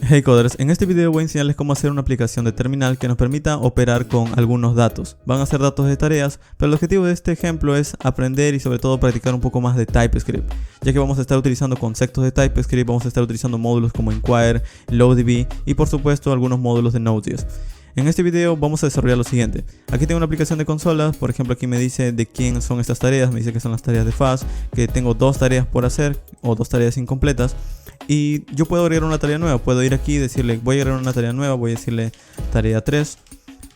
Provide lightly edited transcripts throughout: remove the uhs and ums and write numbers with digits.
Hey coders, en este video voy a enseñarles cómo hacer una aplicación de terminal que nos permita operar con algunos datos. Van a ser datos de tareas, pero el objetivo de este ejemplo es aprender y sobre todo practicar un poco más de TypeScript, ya que vamos a estar utilizando conceptos de TypeScript, vamos a estar utilizando módulos como Enquire, LoadDB y por supuesto algunos módulos de Node.js. En este video vamos a desarrollar lo siguiente. Aquí tengo una aplicación de consolas, por ejemplo aquí me dice de quién son estas tareas, me dice que son las tareas de Fast, que tengo dos tareas por hacer o dos tareas incompletas. Y yo puedo agregar una tarea nueva, puedo ir aquí y decirle voy a agregar una tarea nueva, voy a decirle tarea 3,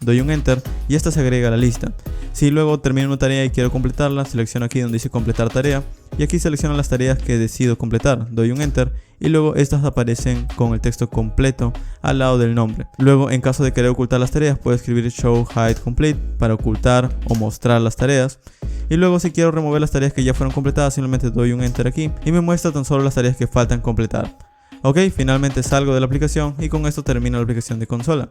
doy un enter y esta se agrega a la lista. Si luego termino una tarea y quiero completarla, selecciono aquí donde dice completar tarea y aquí selecciono las tareas que decido completar, doy un enter y luego estas aparecen con el texto completo al lado del nombre. Luego en caso de querer ocultar las tareas puedo escribir show hide complete para ocultar o mostrar las tareas. Y luego si quiero remover las tareas que ya fueron completadas simplemente doy un enter aquí y me muestra tan solo las tareas que faltan completar. Ok, finalmente salgo de la aplicación y con esto termino la aplicación de consola.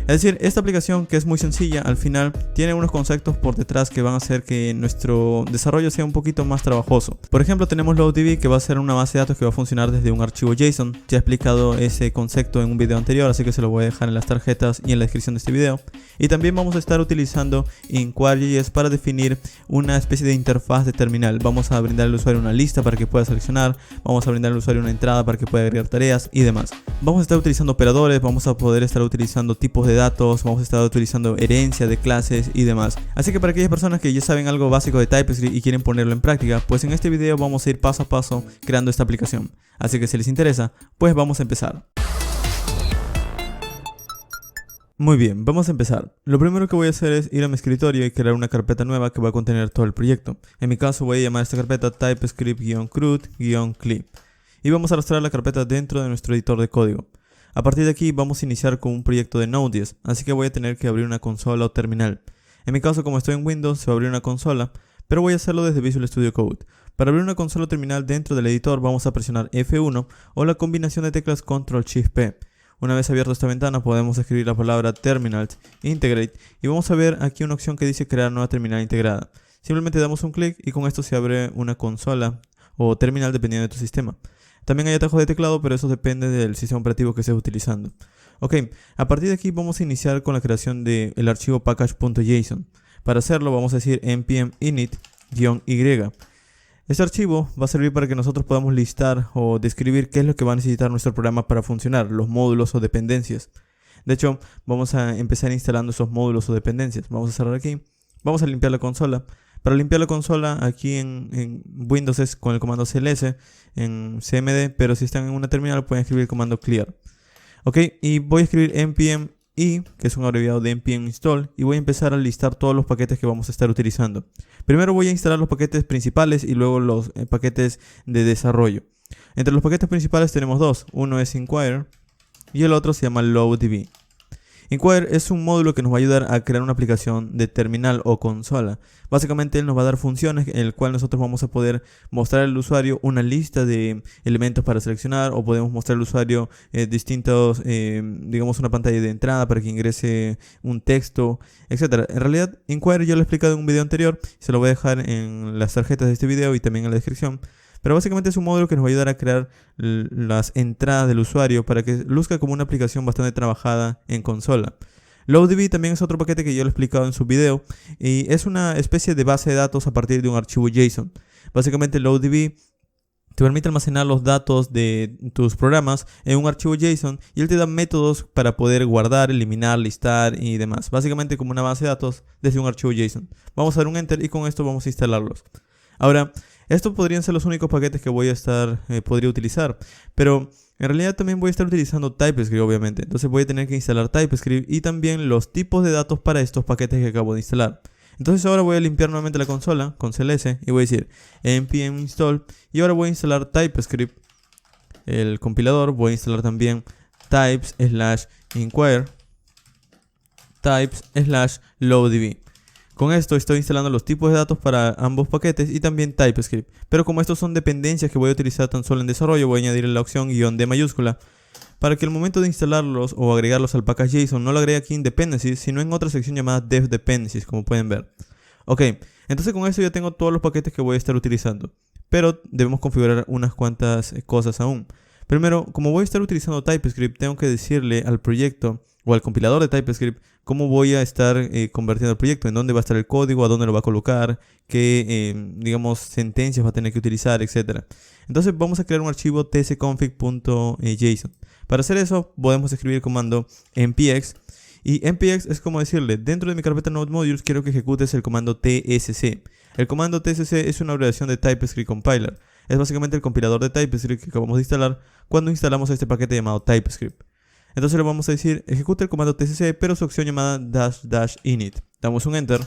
Es decir, esta aplicación que es muy sencilla, al final tiene unos conceptos por detrás que van a hacer que nuestro desarrollo sea un poquito más trabajoso. Por ejemplo, tenemos LoadDB, que va a ser una base de datos que va a funcionar desde un archivo JSON. Ya he explicado ese concepto en un video anterior, así que se lo voy a dejar en las tarjetas y en la descripción de este video. Y también vamos a estar utilizando Enquire.js para definir una especie de interfaz de terminal. Vamos a brindar al usuario una lista para que pueda seleccionar, vamos a brindar al usuario una entrada para que pueda agregar tareas y demás. Vamos a estar utilizando operadores, vamos a poder estar utilizando tipos de datos, vamos a estar utilizando herencia de clases y demás. Así que para aquellas personas que ya saben algo básico de TypeScript y quieren ponerlo en práctica, pues en este video vamos a ir paso a paso creando esta aplicación. Así que si les interesa, pues vamos a empezar. Muy bien, vamos a empezar. Lo primero que voy a hacer es ir a mi escritorio y crear una carpeta nueva que va a contener todo el proyecto. En mi caso voy a llamar a esta carpeta TypeScript-CRUD-clip y vamos a arrastrar la carpeta dentro de nuestro editor de código. A partir de aquí vamos a iniciar con un proyecto de Node.js, así que voy a tener que abrir una consola o terminal. En mi caso, como estoy en Windows, se va a abrir una consola, pero voy a hacerlo desde Visual Studio Code. Para abrir una consola o terminal dentro del editor vamos a presionar F1 o la combinación de teclas Ctrl-Shift-P. Una vez abierta esta ventana podemos escribir la palabra terminal, integrate y vamos a ver aquí una opción que dice crear nueva terminal integrada. Simplemente damos un clic y con esto se abre una consola o terminal dependiendo de tu sistema. También hay atajos de teclado, pero eso depende del sistema operativo que estés utilizando. Ok, a partir de aquí vamos a iniciar con la creación del archivo package.json. Para hacerlo vamos a decir npm init-y. Este archivo va a servir para que nosotros podamos listar o describir qué es lo que va a necesitar nuestro programa para funcionar, los módulos o dependencias. De hecho, vamos a empezar instalando esos módulos o dependencias. Vamos a cerrar aquí, vamos a limpiar la consola. Para limpiar la consola aquí en Windows es con el comando cls, en cmd, pero si están en una terminal pueden escribir el comando clear. Ok, y voy a escribir npm i, que es un abreviado de npm install, y voy a empezar a listar todos los paquetes que vamos a estar utilizando. Primero voy a instalar los paquetes principales y luego los paquetes de desarrollo. Entre los paquetes principales tenemos dos, uno es Enquire y el otro se llama LoadDB. Enquire es un módulo que nos va a ayudar a crear una aplicación de terminal o consola. Básicamente él nos va a dar funciones en el cual nosotros vamos a poder mostrar al usuario una lista de elementos para seleccionar o podemos mostrar al usuario distintos, digamos una pantalla de entrada para que ingrese un texto, etc. En realidad Enquire yo lo he explicado en un video anterior, se lo voy a dejar en las tarjetas de este video y también en la descripción. Pero básicamente es un módulo que nos va a ayudar a crear las entradas del usuario para que luzca como una aplicación bastante trabajada en consola. LoadDB también es otro paquete que yo lo he explicado en su video y es una especie de base de datos a partir de un archivo JSON. Básicamente LoadDB te permite almacenar los datos de tus programas en un archivo JSON y él te da métodos para poder guardar, eliminar, listar y demás. Básicamente como una base de datos desde un archivo JSON. Vamos a dar un enter y con esto vamos a instalarlos. Ahora, estos podrían ser los únicos paquetes que podría utilizar, pero en realidad también voy a estar utilizando TypeScript obviamente, entonces voy a tener que instalar TypeScript y también los tipos de datos para estos paquetes que acabo de instalar. Entonces ahora voy a limpiar nuevamente la consola con cls y voy a decir npm install y ahora voy a instalar TypeScript, el compilador, voy a instalar también types/enquire, types/loadDB. Con esto estoy instalando los tipos de datos para ambos paquetes y también TypeScript. Pero como estos son dependencias que voy a utilizar tan solo en desarrollo, voy a añadir la opción "-d" mayúscula para que al momento de instalarlos o agregarlos al package JSON no lo agregue aquí en dependencies, sino en otra sección llamada dev dependencies, como pueden ver. Ok, entonces con esto ya tengo todos los paquetes que voy a estar utilizando. Pero debemos configurar unas cuantas cosas aún. Primero, como voy a estar utilizando TypeScript, tengo que decirle al proyecto o al compilador de TypeScript cómo voy a estar convirtiendo el proyecto, en dónde va a estar el código, a dónde lo va a colocar, qué, digamos, sentencias va a tener que utilizar, etc. Entonces vamos a crear un archivo tsconfig.json. Para hacer eso, podemos escribir el comando npx. Y npx es como decirle, dentro de mi carpeta Node Modules quiero que ejecutes el comando tsc. El comando tsc es una abreviación de TypeScript Compiler. Es básicamente el compilador de TypeScript que acabamos de instalar cuando instalamos este paquete llamado TypeScript. Entonces le vamos a decir, ejecuta el comando tsc, pero su opción llamada --init. Damos un enter.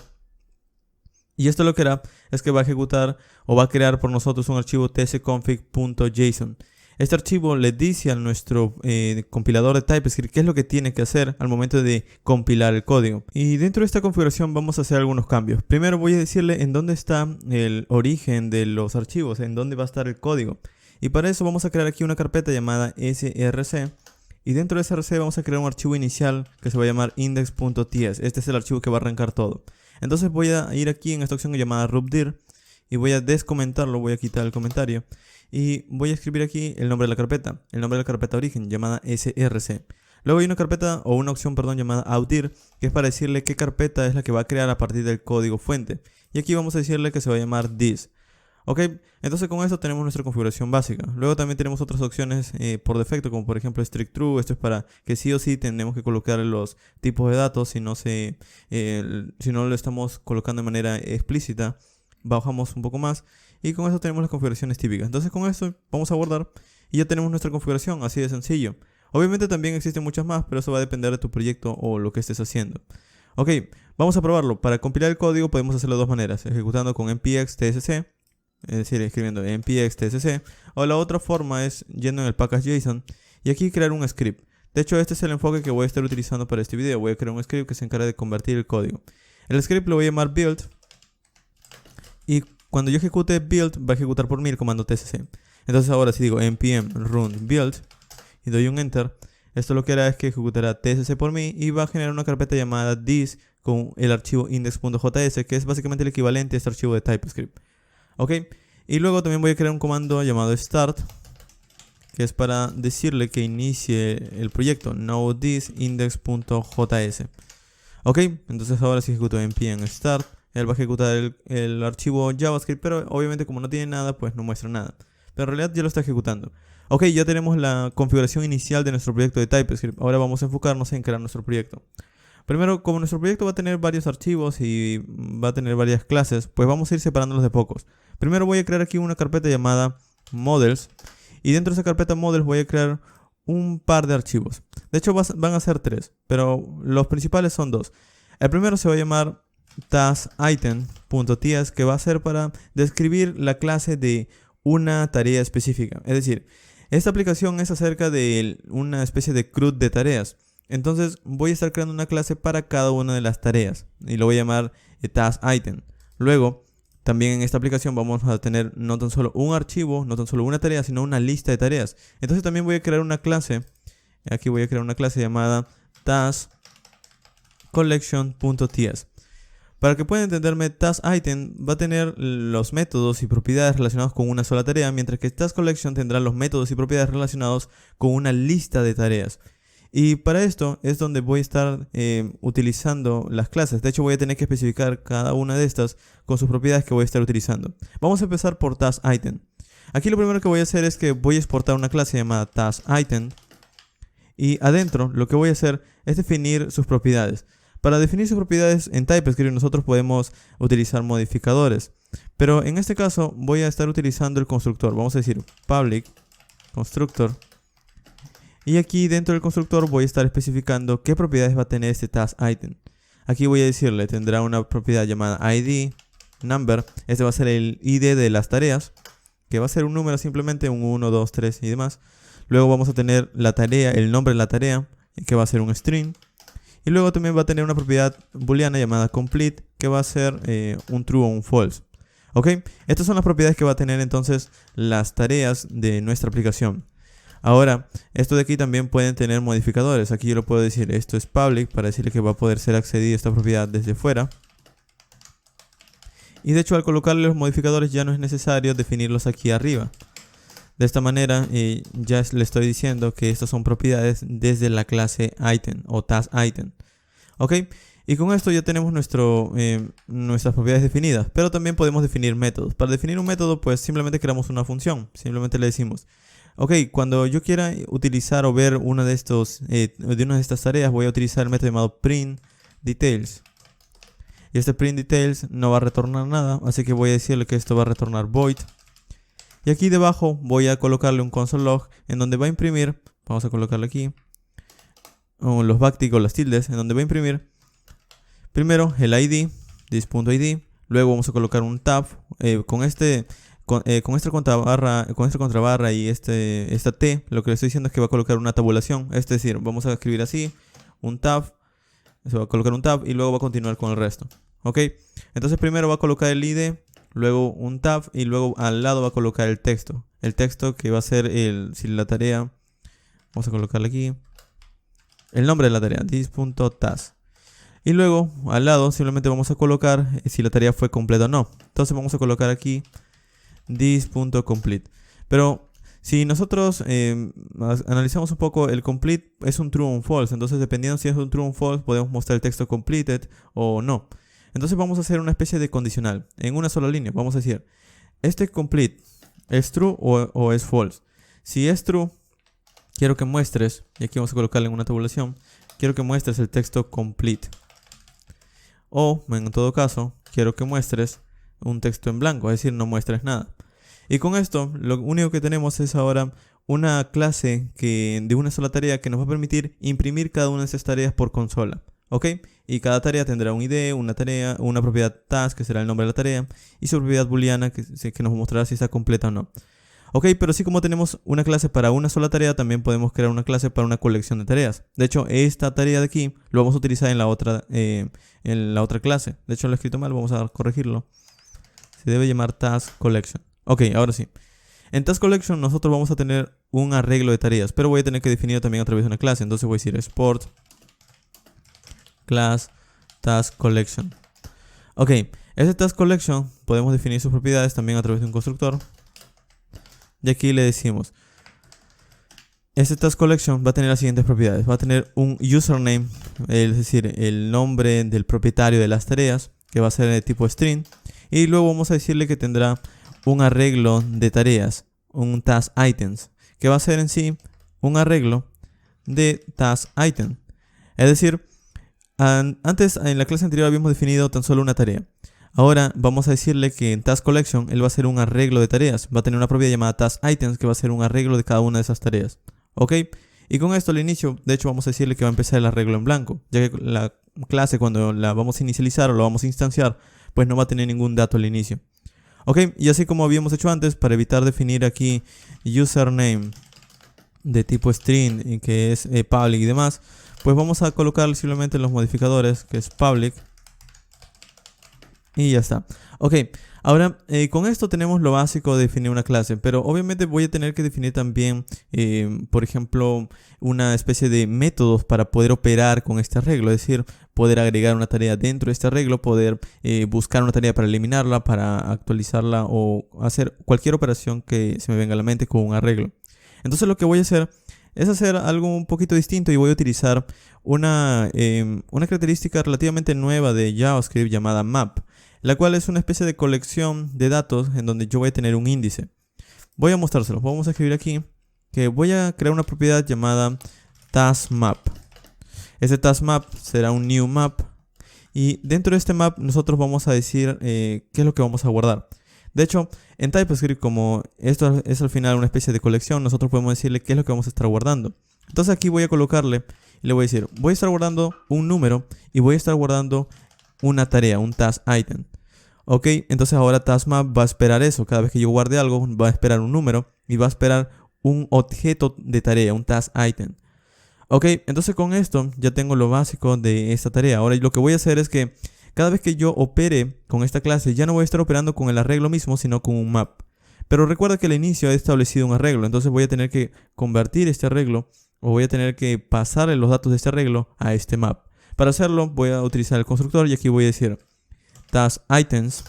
Y esto lo que hará es que va a ejecutar o va a crear por nosotros un archivo tsconfig.json. Este archivo le dice a nuestro compilador de TypeScript qué es lo que tiene que hacer al momento de compilar el código. Y dentro de esta configuración vamos a hacer algunos cambios. Primero voy a decirle en dónde está el origen de los archivos, en dónde va a estar el código. Y para eso vamos a crear aquí una carpeta llamada src. Y dentro de src vamos a crear un archivo inicial que se va a llamar index.ts. Este es el archivo que va a arrancar todo. Entonces voy a ir aquí en esta opción llamada rootdir y voy a descomentarlo, voy a quitar el comentario. Y voy a escribir aquí el nombre de la carpeta, el nombre de la carpeta origen, llamada src. Luego hay una carpeta, o una opción, perdón, llamada outdir, que es para decirle qué carpeta es la que va a crear a partir del código fuente. Y aquí vamos a decirle que se va a llamar this. Ok, entonces con esto tenemos nuestra configuración básica. Luego también tenemos otras opciones por defecto, como por ejemplo strict true. Esto es para que sí o sí tenemos que colocar los tipos de datos, si no lo estamos colocando de manera explícita. Bajamos un poco más y con eso tenemos las configuraciones típicas. Entonces con esto vamos a guardar y ya tenemos nuestra configuración, así de sencillo. Obviamente también existen muchas más, pero eso va a depender de tu proyecto o lo que estés haciendo. Ok, vamos a probarlo. Para compilar el código podemos hacerlo de dos maneras, ejecutando con npx tsc, es decir, escribiendo npx tsc, o la otra forma es yendo en el package.json y aquí crear un script. De hecho, este es el enfoque que voy a estar utilizando para este video. Voy a crear un script que se encarga de convertir el código. El script lo voy a llamar build. Y cuando yo ejecute build, va a ejecutar por mí el comando tsc. Entonces ahora si digo npm run build y doy un enter, esto lo que hará es que ejecutará tsc por mí y va a generar una carpeta llamada this con el archivo index.js, que es básicamente el equivalente a este archivo de TypeScript. Ok, y luego también voy a crear un comando llamado start, que es para decirle que inicie el proyecto, node this index.js. Ok, entonces ahora si ejecuto npm start, él va a ejecutar el archivo JavaScript, pero obviamente como no tiene nada, pues no muestra nada. Pero en realidad ya lo está ejecutando. Ok, ya tenemos la configuración inicial de nuestro proyecto de TypeScript. Ahora vamos a enfocarnos en crear nuestro proyecto. Primero, como nuestro proyecto va a tener varios archivos y va a tener varias clases, pues vamos a ir separándolos de pocos. Primero voy a crear aquí una carpeta llamada models. Y dentro de esa carpeta models voy a crear un par de archivos. De hecho van a ser 3, pero los principales son 2. El primero se va a llamar taskItem.ts, que va a ser para describir la clase de una tarea específica. Es decir, esta aplicación es acerca de una especie de CRUD de tareas. Entonces voy a estar creando una clase para cada una de las tareas y lo voy a llamar taskItem. Luego, también en esta aplicación vamos a tener no tan solo un archivo, no tan solo una tarea, sino una lista de tareas. Entonces también voy a crear una clase. Aquí voy a crear una clase llamada taskCollection.ts. Para que puedan entenderme, taskItem va a tener los métodos y propiedades relacionados con una sola tarea, mientras que taskCollection tendrá los métodos y propiedades relacionados con una lista de tareas. Y para esto es donde voy a estar utilizando las clases. De hecho, voy a tener que especificar cada una de estas con sus propiedades que voy a estar utilizando. Vamos a empezar por taskItem. Aquí lo primero que voy a hacer es que voy a exportar una clase llamada taskItem. Y adentro lo que voy a hacer es definir sus propiedades. Para definir sus propiedades en TypeScript nosotros podemos utilizar modificadores. Pero en este caso voy a estar utilizando el constructor. Vamos a decir public constructor. Y aquí dentro del constructor voy a estar especificando qué propiedades va a tener este taskItem. Aquí voy a decirle, tendrá una propiedad llamada ID, number. Este va a ser el ID de las tareas, que va a ser un número simplemente, un 1, 2, 3 y demás. Luego vamos a tener la tarea, el nombre de la tarea, que va a ser un string. Y luego también va a tener una propiedad booleana llamada complete, que va a ser un true o un false. ¿Ok? Estas son las propiedades que va a tener entonces las tareas de nuestra aplicación. Ahora, esto de aquí también pueden tener modificadores. Aquí yo lo puedo decir, esto es public, para decirle que va a poder ser accedida esta propiedad desde fuera. Y de hecho al colocarle los modificadores ya no es necesario definirlos aquí arriba. De esta manera le estoy diciendo que estas son propiedades desde la clase item o task item. ¿Ok? Y con esto ya tenemos nuestras propiedades definidas, pero también podemos definir métodos. Para definir un método, pues simplemente creamos una función. Simplemente le decimos, ok, cuando yo quiera utilizar o ver una de estas tareas, voy a utilizar el método llamado printDetails. Y este printDetails no va a retornar nada, así que voy a decirle que esto va a retornar void. Y aquí debajo voy a colocarle un console log en donde va a imprimir, vamos a colocarle aquí, los backtick o las tildes, en donde va a imprimir primero el ID, this.id, luego vamos a colocar un tab con esta contrabarra y esta T. Lo que le estoy diciendo es que va a colocar una tabulación, es decir, vamos a escribir así, un tab, se va a colocar un tab y luego va a continuar con el resto. Ok, entonces primero va a colocar el ID, luego un tab y luego al lado va a colocar el texto. El texto que va a ser si la tarea, vamos a colocarle aquí, el nombre de la tarea, this.task. Y luego al lado simplemente vamos a colocar si la tarea fue completa o no. Entonces vamos a colocar aquí this.complete. Pero si nosotros analizamos un poco, el complete es un true o un false. Entonces dependiendo si es un true o un false podemos mostrar el texto completed o no. Entonces vamos a hacer una especie de condicional en una sola línea. Vamos a decir, este complete es true o es false. Si es true, quiero que muestres, y aquí vamos a colocarle en una tabulación, quiero que muestres el texto complete. O, en todo caso, quiero que muestres un texto en blanco, es decir, no muestres nada. Y con esto, lo único que tenemos es ahora una clase de una sola tarea que nos va a permitir imprimir cada una de esas tareas por consola. ¿Ok? Y cada tarea tendrá un ID, una propiedad task, que será el nombre de la tarea, y su propiedad booleana, que nos mostrará si está completa o no. Ok, pero así como tenemos una clase para una sola tarea, también podemos crear una clase para una colección de tareas. De hecho, esta tarea de aquí lo vamos a utilizar en la otra clase. De hecho, lo he escrito mal, vamos a corregirlo. Se debe llamar Task Collection. Ok, ahora sí. En Task Collection nosotros vamos a tener un arreglo de tareas, pero voy a tener que definirlo también a través de una clase. Entonces voy a decir export class Task Collection. Ok, este Task Collection podemos definir sus propiedades también a través de un constructor. Y aquí le decimos, este Task Collection va a tener las siguientes propiedades. Va a tener un username, es decir, el nombre del propietario de las tareas, que va a ser de tipo string. Y luego vamos a decirle que tendrá un arreglo de tareas, un task items, que va a ser en sí un arreglo de task item. Es decir, antes en la clase anterior habíamos definido tan solo una tarea. Ahora vamos a decirle que en Task Collection él va a hacer un arreglo de tareas. Va a tener una propiedad llamada Task Items que va a ser un arreglo de cada una de esas tareas. ¿Ok? Y con esto al inicio, de hecho vamos a decirle que va a empezar el arreglo en blanco. Ya que la clase cuando la vamos a inicializar o la vamos a instanciar, pues no va a tener ningún dato al inicio. ¿Ok? Y así como habíamos hecho antes, para evitar definir aquí username de tipo string, que es public y demás, pues vamos a colocar simplemente los modificadores, que es public. Y ya está. Ok, ahora con esto tenemos lo básico de definir una clase, pero obviamente voy a tener que definir también, por ejemplo, una especie de métodos para poder operar con este arreglo, es decir, poder agregar una tarea dentro de este arreglo, poder buscar una tarea para eliminarla, para actualizarla o hacer cualquier operación que se me venga a la mente con un arreglo. Entonces lo que voy a hacer es hacer algo un poquito distinto y voy a utilizar una característica relativamente nueva de JavaScript llamada map, la cual es una especie de colección de datos en donde yo voy a tener un índice. Voy a mostrárselos. Vamos a escribir aquí que voy a crear una propiedad llamada taskMap. Este taskMap será un new map y dentro de este map nosotros vamos a decir qué es lo que vamos a guardar. De hecho, en TypeScript, como esto es al final una especie de colección, nosotros podemos decirle qué es lo que vamos a estar guardando. Entonces aquí voy a colocarle y le voy a decir, voy a estar guardando un número y voy a estar guardando una tarea, un task item. Ok, entonces ahora taskMap va a esperar eso. Cada vez que yo guarde algo, va a esperar un número y va a esperar un objeto de tarea, un task item. Ok, entonces con esto ya tengo lo básico de esta tarea. Ahora lo que voy a hacer es que cada vez que yo opere con esta clase, ya no voy a estar operando con el arreglo mismo, sino con un map. Pero recuerda que al inicio he establecido un arreglo, entonces voy a tener que convertir este arreglo o voy a tener que pasarle los datos de este arreglo a este map. Para hacerlo voy a utilizar el constructor y aquí voy a decir task items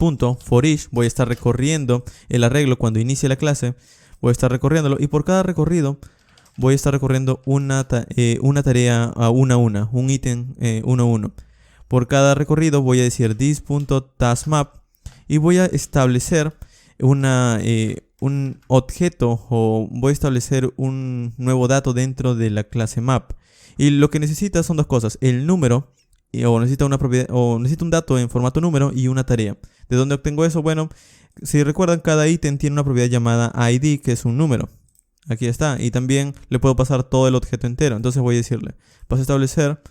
punto for each, voy a estar recorriendo el arreglo cuando inicie la clase, voy a estar recorriéndolo y por cada recorrido voy a estar recorriendo una tarea a una, un ítem uno a uno. Por cada recorrido voy a decir this.taskMap y voy a establecer un objeto o voy a establecer un nuevo dato dentro de la clase map. Y lo que necesita son dos cosas, el número o necesita una propiedad o necesita un dato en formato número y una tarea. ¿De dónde obtengo eso? Bueno, si recuerdan, cada ítem tiene una propiedad llamada ID, que es un número. Aquí está, y también le puedo pasar todo el objeto entero. Entonces voy a decirle, vas a establecer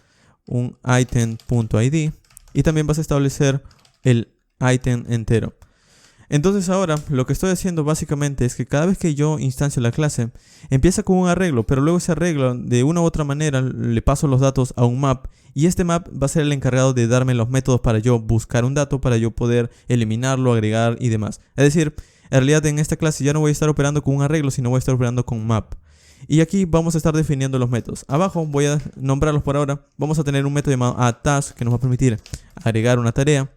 un item.id y también vas a establecer el item entero. Entonces ahora lo que estoy haciendo básicamente es que cada vez que yo instancio la clase, empieza con un arreglo, pero luego ese arreglo de una u otra manera le paso los datos a un map y este map va a ser el encargado de darme los métodos para yo buscar un dato, para yo poder eliminarlo, agregar y demás. Es decir, en realidad en esta clase ya no voy a estar operando con un arreglo, sino voy a estar operando con map. Y aquí vamos a estar definiendo los métodos. Abajo voy a nombrarlos por ahora. Vamos a tener un método llamado addTask que nos va a permitir agregar una tarea.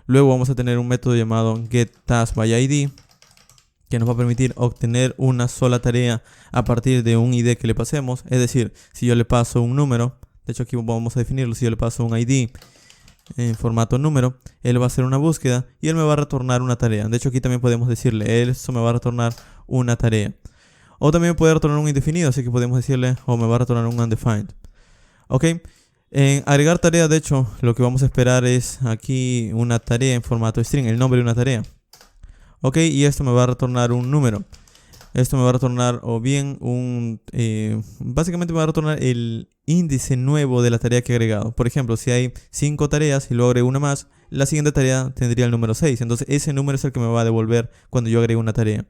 Luego vamos a tener un método llamado getTaskById que nos va a permitir obtener una sola tarea a partir de un ID que le pasemos. Es decir, si yo le paso un número, de hecho aquí vamos a definirlo, si yo le paso un ID en formato número, él va a hacer una búsqueda y él me va a retornar una tarea. De hecho aquí también podemos decirle, eso me va a retornar una tarea. O también puede retornar un indefinido, así que podemos decirle, o me va a retornar un undefined. Ok. En agregar tarea, de hecho, lo que vamos a esperar es aquí una tarea en formato string, el nombre de una tarea. Ok, y esto me va a retornar un número. Esto me va a retornar o bien básicamente me va a retornar el índice nuevo de la tarea que he agregado. Por ejemplo, si hay 5 tareas y luego agrego una más, la siguiente tarea tendría el número 6. Entonces ese número es el que me va a devolver cuando yo agregue una tarea.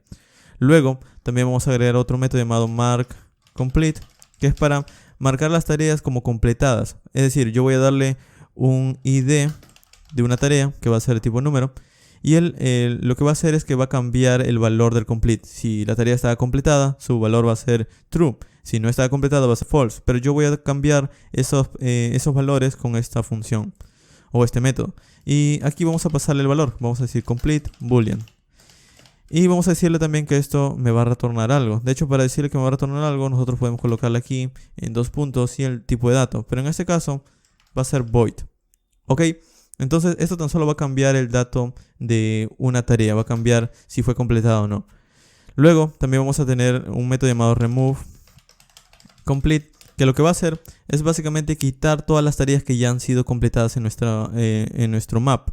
Luego también vamos a agregar otro método llamado markComplete, que es para marcar las tareas como completadas. Es decir, yo voy a darle un ID de una tarea que va a ser de tipo número y él lo que va a hacer es que va a cambiar el valor del complete. Si la tarea está completada, su valor va a ser true. Si no está completada, va a ser false. Pero yo voy a cambiar esos valores con esta función o este método. Y aquí vamos a pasarle el valor. Vamos a decir complete boolean. Y vamos a decirle también que esto me va a retornar algo. De hecho, para decirle que me va a retornar algo, nosotros podemos colocarle aquí en 2 puntos y el tipo de dato. Pero en este caso va a ser void. Ok, entonces esto tan solo va a cambiar el dato de una tarea. Va a cambiar si fue completada o no. Luego también vamos a tener un método llamado removeComplete, que lo que va a hacer es básicamente quitar todas las tareas que ya han sido completadas en nuestro map.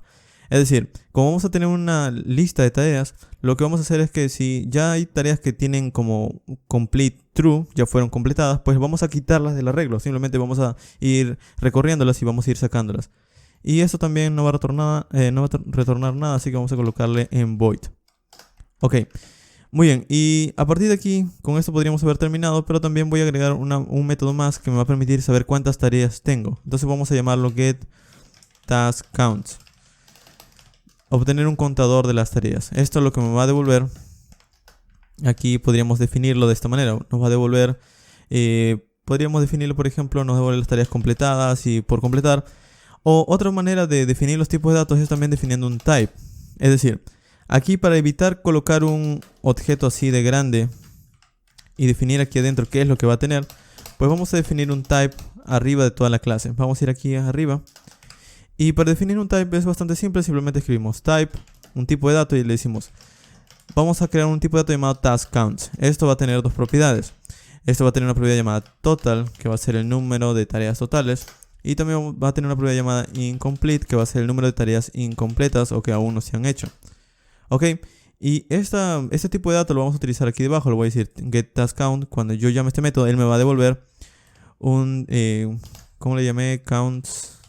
Es decir, como vamos a tener una lista de tareas, lo que vamos a hacer es que si ya hay tareas que tienen como complete true, ya fueron completadas, pues vamos a quitarlas del arreglo. Simplemente vamos a ir recorriéndolas y vamos a ir sacándolas. Y esto también no va a retornar nada, así que vamos a colocarle en void. Ok, muy bien. Y a partir de aquí, con esto podríamos haber terminado, pero también voy a agregar un método más que me va a permitir saber cuántas tareas tengo. Entonces vamos a llamarlo getTaskCounts. Obtener un contador de las tareas. Esto es lo que me va a devolver. Aquí podríamos definirlo de esta manera. Nos va a devolver, podríamos definirlo, por ejemplo, nos devuelve las tareas completadas y por completar. O otra manera de definir los tipos de datos es también definiendo un type. Es decir, aquí para evitar colocar un objeto así de grande y definir aquí adentro qué es lo que va a tener, pues vamos a definir un type arriba de toda la clase. Vamos a ir aquí arriba. Y para definir un type es bastante simple, simplemente escribimos type, un tipo de dato y le decimos, vamos a crear un tipo de dato llamado taskCounts. Esto va a tener dos propiedades. Esto va a tener una propiedad llamada total, que va a ser el número de tareas totales. Y también va a tener una propiedad llamada incomplete, que va a ser el número de tareas incompletas o que aún no se han hecho. Ok, y este tipo de dato lo vamos a utilizar aquí debajo. Le voy a decir getTaskCount. Cuando yo llame este método, él me va a devolver un, ¿cómo le llamé? Counts.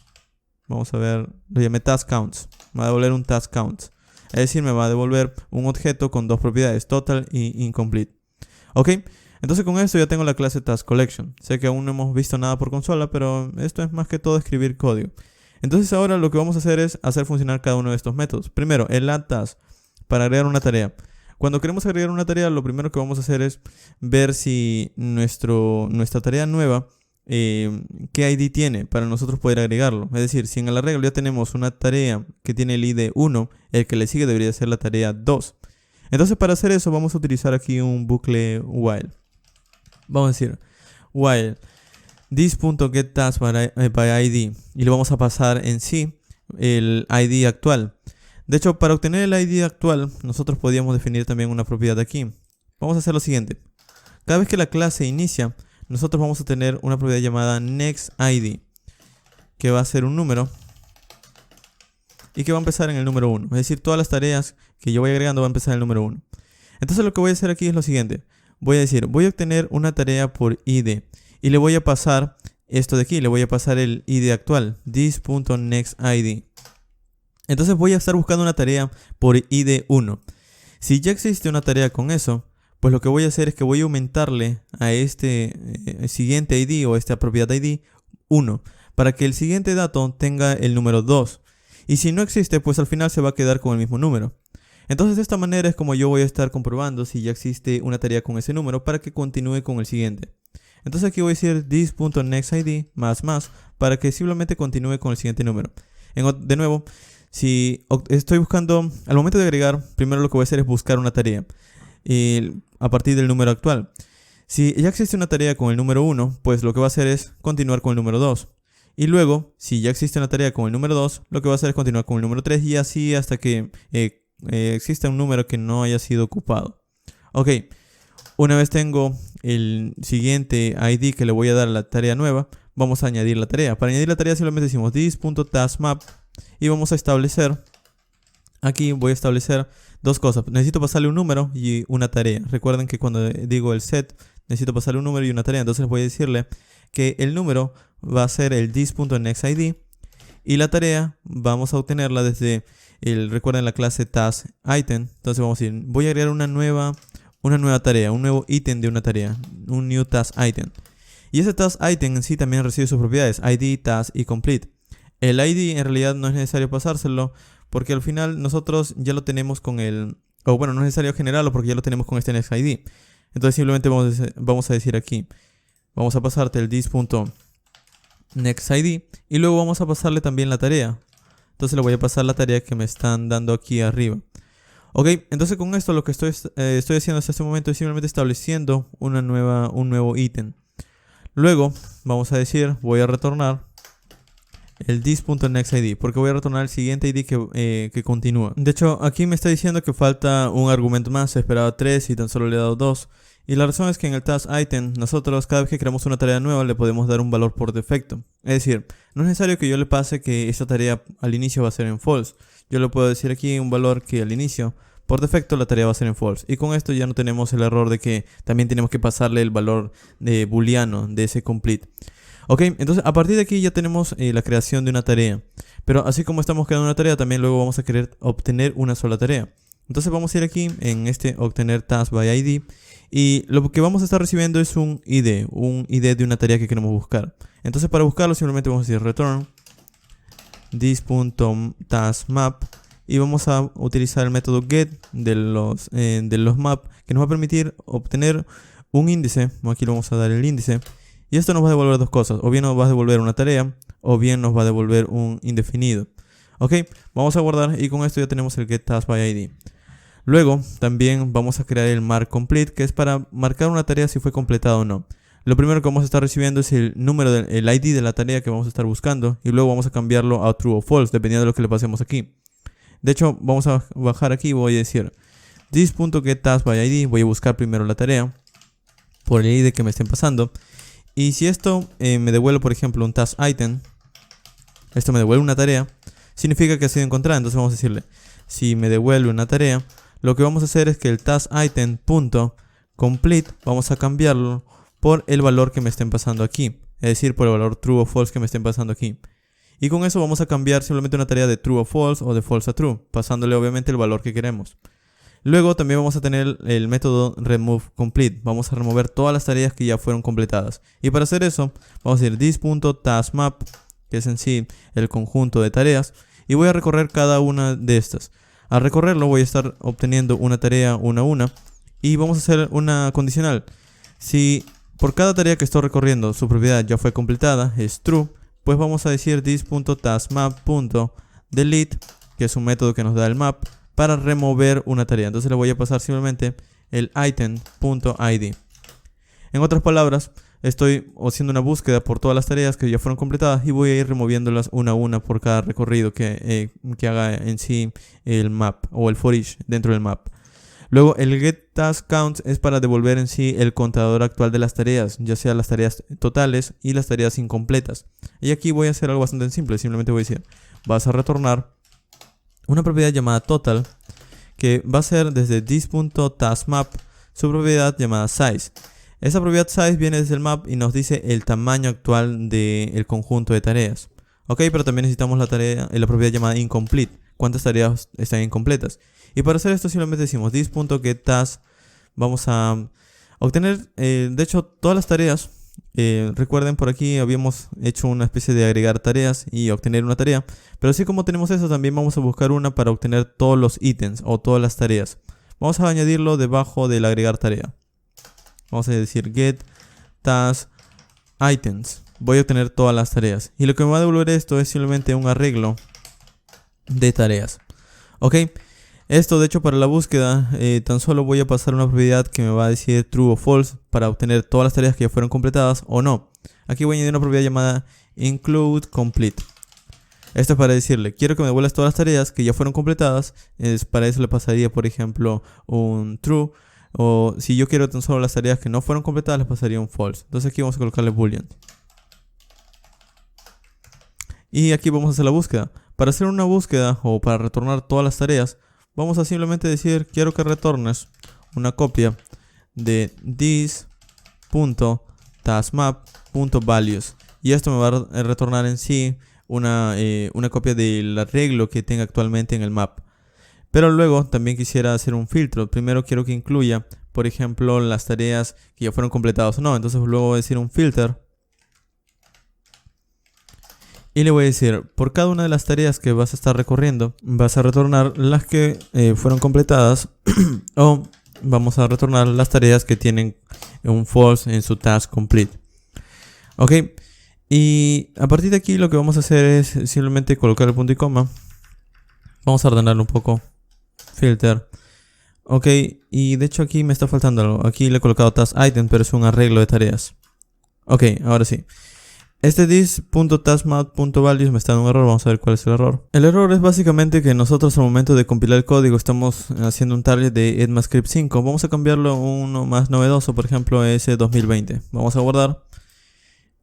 Vamos a ver, lo llamé taskCounts. Me va a devolver un taskCounts. Es decir, me va a devolver un objeto con dos propiedades, total y incomplete. Ok, entonces con esto ya tengo la clase taskCollection. Sé que aún no hemos visto nada por consola, pero esto es más que todo escribir código. Entonces ahora lo que vamos a hacer es hacer funcionar cada uno de estos métodos. Primero, el addTask para agregar una tarea. Cuando queremos agregar una tarea, lo primero que vamos a hacer es ver si nuestra tarea nueva qué ID tiene para nosotros poder agregarlo. Es decir, si en el arreglo ya tenemos una tarea que tiene el ID 1, el que le sigue debería ser la tarea 2. Entonces para hacer eso vamos a utilizar aquí un bucle while. Vamos a decir while this.getTask by ID y le vamos a pasar en sí el ID actual. De hecho, para obtener el ID actual nosotros podríamos definir también una propiedad aquí. Vamos a hacer lo siguiente. Cada vez que la clase inicia, nosotros vamos a tener una propiedad llamada nextID, que va a ser un número y que va a empezar en el número 1. Es decir, todas las tareas que yo voy agregando va a empezar en el número 1. Entonces lo que voy a hacer aquí es lo siguiente. Voy a decir, voy a obtener una tarea por ID y le voy a pasar esto de aquí, le voy a pasar el ID actual, this.nextID. Entonces voy a estar buscando una tarea por ID 1. Si ya existe una tarea con eso, pues lo que voy a hacer es que voy a aumentarle a este siguiente ID o esta propiedad ID 1 para que el siguiente dato tenga el número 2. Y si no existe, pues al final se va a quedar con el mismo número. Entonces de esta manera es como yo voy a estar comprobando si ya existe una tarea con ese número para que continúe con el siguiente. Entonces aquí voy a decir this.nextID más para que simplemente continúe con el siguiente número. De nuevo, si estoy buscando, al momento de agregar, primero lo que voy a hacer es buscar una tarea a partir del número actual. Si ya existe una tarea con el número 1, pues lo que va a hacer es continuar con el número 2. Y luego, si ya existe una tarea con el número 2, lo que va a hacer es continuar con el número 3 y así hasta que exista un número que no haya sido ocupado. Ok, una vez tengo el siguiente ID que le voy a dar a la tarea nueva, vamos a añadir la tarea. Para añadir la tarea simplemente decimos this.taskMap y vamos a establecer, aquí voy a establecer dos cosas. Necesito pasarle un número y una tarea. Recuerden que cuando digo el set, necesito pasarle un número y una tarea. Entonces voy a decirle que el número va a ser el this.nextID y la tarea vamos a obtenerla desde recuerden la clase taskItem. Entonces vamos a decir, voy a agregar una nueva tarea, un nuevo ítem de una tarea, un new taskItem. Y ese taskItem en sí también recibe sus propiedades, ID, task y complete. El ID en realidad no es necesario pasárselo porque al final nosotros ya lo tenemos con no es necesario generarlo porque ya lo tenemos con este nextID. Entonces simplemente vamos a decir aquí, vamos a pasarte el this.nextID y luego vamos a pasarle también la tarea. Entonces le voy a pasar la tarea que me están dando aquí arriba. Ok, entonces con esto lo que estoy haciendo hasta este momento es simplemente estableciendo un nuevo ítem. Luego vamos a decir, voy a retornar el this.nextID porque voy a retornar el siguiente ID que continúa. De hecho, aquí me está diciendo que falta un argumento más, esperaba 3 y tan solo le he dado 2. Y la razón es que en el taskItem nosotros cada vez que creamos una tarea nueva le podemos dar un valor por defecto. Es decir, no es necesario que yo le pase que esta tarea al inicio va a ser en false. Yo le puedo decir aquí un valor que al inicio, por defecto, la tarea va a ser en false. Y con esto ya no tenemos el error de que también tenemos que pasarle el valor de booleano de ese complete. Ok, entonces a partir de aquí ya tenemos la creación de una tarea. Pero así como estamos creando una tarea, también luego vamos a querer obtener una sola tarea. Entonces vamos a ir aquí en este obtener task by ID. Y lo que vamos a estar recibiendo es un ID de una tarea que queremos buscar. Entonces para buscarlo simplemente vamos a decir return this.taskMap y vamos a utilizar el método get de los map que nos va a permitir obtener un índice. Aquí le vamos a dar el índice y esto nos va a devolver dos cosas, o bien nos va a devolver una tarea o bien nos va a devolver un indefinido. Ok, vamos a guardar y con esto ya tenemos el get task by ID. Luego también vamos a crear el mark complete, que es para marcar una tarea si fue completada o no. Lo primero que vamos a estar recibiendo es el número el ID de la tarea que vamos a estar buscando y luego vamos a cambiarlo a true o false dependiendo de lo que le pasemos aquí. De hecho, vamos a bajar aquí y voy a decir this.getTaskById, voy a buscar primero la tarea por el ID que me estén pasando. Y si esto me devuelve, por ejemplo, un taskItem, esto me devuelve una tarea, significa que ha sido encontrada. Entonces vamos a decirle, si me devuelve una tarea, lo que vamos a hacer es que el taskItem.complete vamos a cambiarlo por el valor que me estén pasando aquí, es decir, por el valor true o false que me estén pasando aquí. Y con eso vamos a cambiar simplemente una tarea de true a false o de false a true, pasándole obviamente el valor que queremos. Luego también vamos a tener el método removeComplete. Vamos a remover todas las tareas que ya fueron completadas. Y para hacer eso, vamos a decir this.taskMap, que es en sí el conjunto de tareas, y voy a recorrer cada una de estas. Al recorrerlo voy a estar obteniendo una tarea una a una, y vamos a hacer una condicional. Si por cada tarea que estoy recorriendo, su propiedad ya fue completada, es true, pues vamos a decir this.taskmap.delete, que es un método que nos da el map, para remover una tarea. Entonces le voy a pasar simplemente el item.id. En otras palabras, estoy haciendo una búsqueda por todas las tareas que ya fueron completadas y voy a ir removiéndolas una a una por cada recorrido que haga en sí el map o el for each dentro del map. Luego el getTaskCounts es para devolver en sí el contador actual de las tareas, ya sea las tareas totales y las tareas incompletas. Y aquí voy a hacer algo bastante simple, simplemente voy a decir, vas a retornar una propiedad llamada total, que va a ser desde this.taskMap, su propiedad llamada size. Esa propiedad size viene desde el map y nos dice el tamaño actual del conjunto de tareas. Ok, pero también necesitamos la propiedad llamada incomplete, cuántas tareas están incompletas. Y para hacer esto simplemente decimos this.getTask. Vamos a obtener, de hecho, todas las tareas. Recuerden, por aquí habíamos hecho una especie de agregar tareas y obtener una tarea. Pero así como tenemos eso, también vamos a buscar una para obtener todos los ítems o todas las tareas. Vamos a añadirlo debajo del agregar tarea. Vamos a decir getTaskItems. Voy a obtener todas las tareas. Y lo que me va a devolver esto es simplemente un arreglo de tareas. Ok. Esto, de hecho, para la búsqueda, tan solo voy a pasar una propiedad que me va a decir true o false para obtener todas las tareas que ya fueron completadas o no. Aquí voy a añadir una propiedad llamada includeComplete. Esto es para decirle, quiero que me devuelvas todas las tareas que ya fueron completadas. Para eso le pasaría, por ejemplo, un true. O si yo quiero tan solo las tareas que no fueron completadas, les pasaría un false. Entonces aquí vamos a colocarle boolean. Y aquí vamos a hacer la búsqueda. Para hacer una búsqueda o para retornar todas las tareas, vamos a simplemente decir, quiero que retornes una copia de this.taskmap.values. Y esto me va a retornar en sí una copia del arreglo que tenga actualmente en el map. Pero luego también quisiera hacer un filtro. Primero quiero que incluya, por ejemplo, las tareas que ya fueron completadas o no. Entonces luego voy a decir un filter. Y le voy a decir, por cada una de las tareas que vas a estar recorriendo, vas a retornar las que fueron completadas o vamos a retornar las tareas que tienen un false en su task complete. Ok, y a partir de aquí lo que vamos a hacer es simplemente colocar el punto y coma. Vamos a ordenarlo un poco. Filter. Ok, y de hecho aquí me está faltando algo. Aquí le he colocado task item, pero es un arreglo de tareas. Ok, ahora sí. Este this.taskmap.values me está dando un error. Vamos a ver cuál es el error. El error es básicamente que nosotros al momento de compilar el código estamos haciendo un target de ECMAScript 5. Vamos a cambiarlo a uno más novedoso, por ejemplo ese 2020. Vamos a guardar.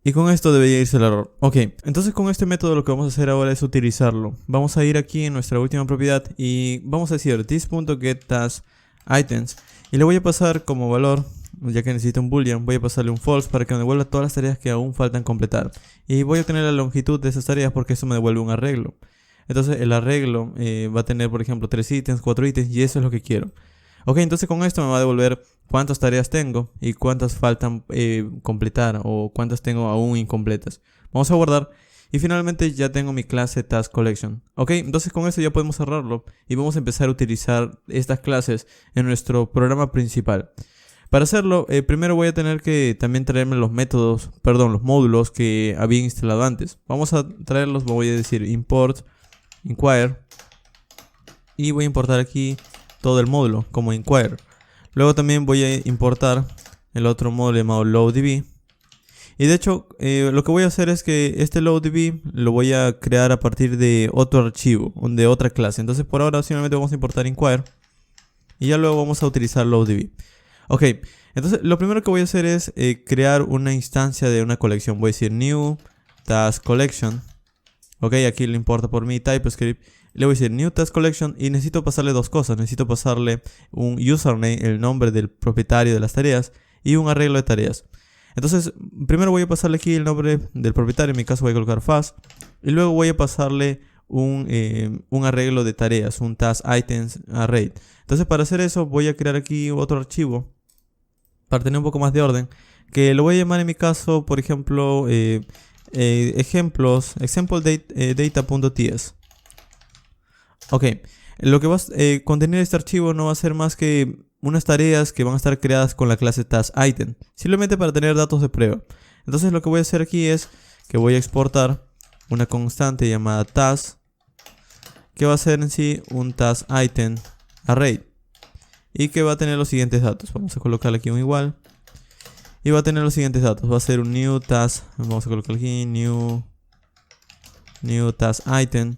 Y con esto debería irse el error. Ok, entonces con este método lo que vamos a hacer ahora es utilizarlo. Vamos a ir aquí en nuestra última propiedad y vamos a decir this.getTaskItems. Y le voy a pasar como valor, ya que necesito un boolean, voy a pasarle un false para que me devuelva todas las tareas que aún faltan completar. Y voy a obtener la longitud de esas tareas porque eso me devuelve un arreglo. Entonces el arreglo va a tener, por ejemplo, 3 ítems, 4 ítems y eso es lo que quiero. Ok, entonces con esto me va a devolver cuántas tareas tengo y cuántas faltan completar o cuántas tengo aún incompletas. Vamos a guardar y finalmente ya tengo mi clase TaskCollection. Ok, entonces con esto ya podemos cerrarlo y vamos a empezar a utilizar estas clases en nuestro programa principal. Para hacerlo, primero voy a tener que también traerme los módulos que había instalado antes. Vamos a traerlos, voy a decir import, inquire y voy a importar aquí todo el módulo como inquire. Luego también voy a importar el otro módulo llamado loadDB. Y de hecho lo que voy a hacer es que este loadDB lo voy a crear a partir de otro archivo, de otra clase. Entonces por ahora simplemente vamos a importar inquire y ya luego vamos a utilizar loadDB. Ok, entonces lo primero que voy a hacer es crear una instancia de una colección. Voy a decir new task collection. Ok, aquí le importa por mi TypeScript. Le voy a decir new task collection y necesito pasarle dos cosas. Necesito pasarle un username, el nombre del propietario de las tareas, y un arreglo de tareas. Entonces, primero voy a pasarle aquí el nombre del propietario. En mi caso voy a colocar fast. Y luego voy a pasarle un arreglo de tareas, un task items array. Entonces, para hacer eso voy a crear aquí otro archivo para tener un poco más de orden, que lo voy a llamar en mi caso, por ejemplo, exampledata.ts. Ok, lo que va a contener este archivo no va a ser más que unas tareas que van a estar creadas con la clase taskItem, simplemente para tener datos de prueba. Entonces lo que voy a hacer aquí es que voy a exportar una constante llamada task, que va a ser en sí un taskItem array, y que va a tener los siguientes datos. Vamos a colocarle aquí un igual, y va a tener los siguientes datos. Va a ser un new task, vamos a colocar aquí new taskItem.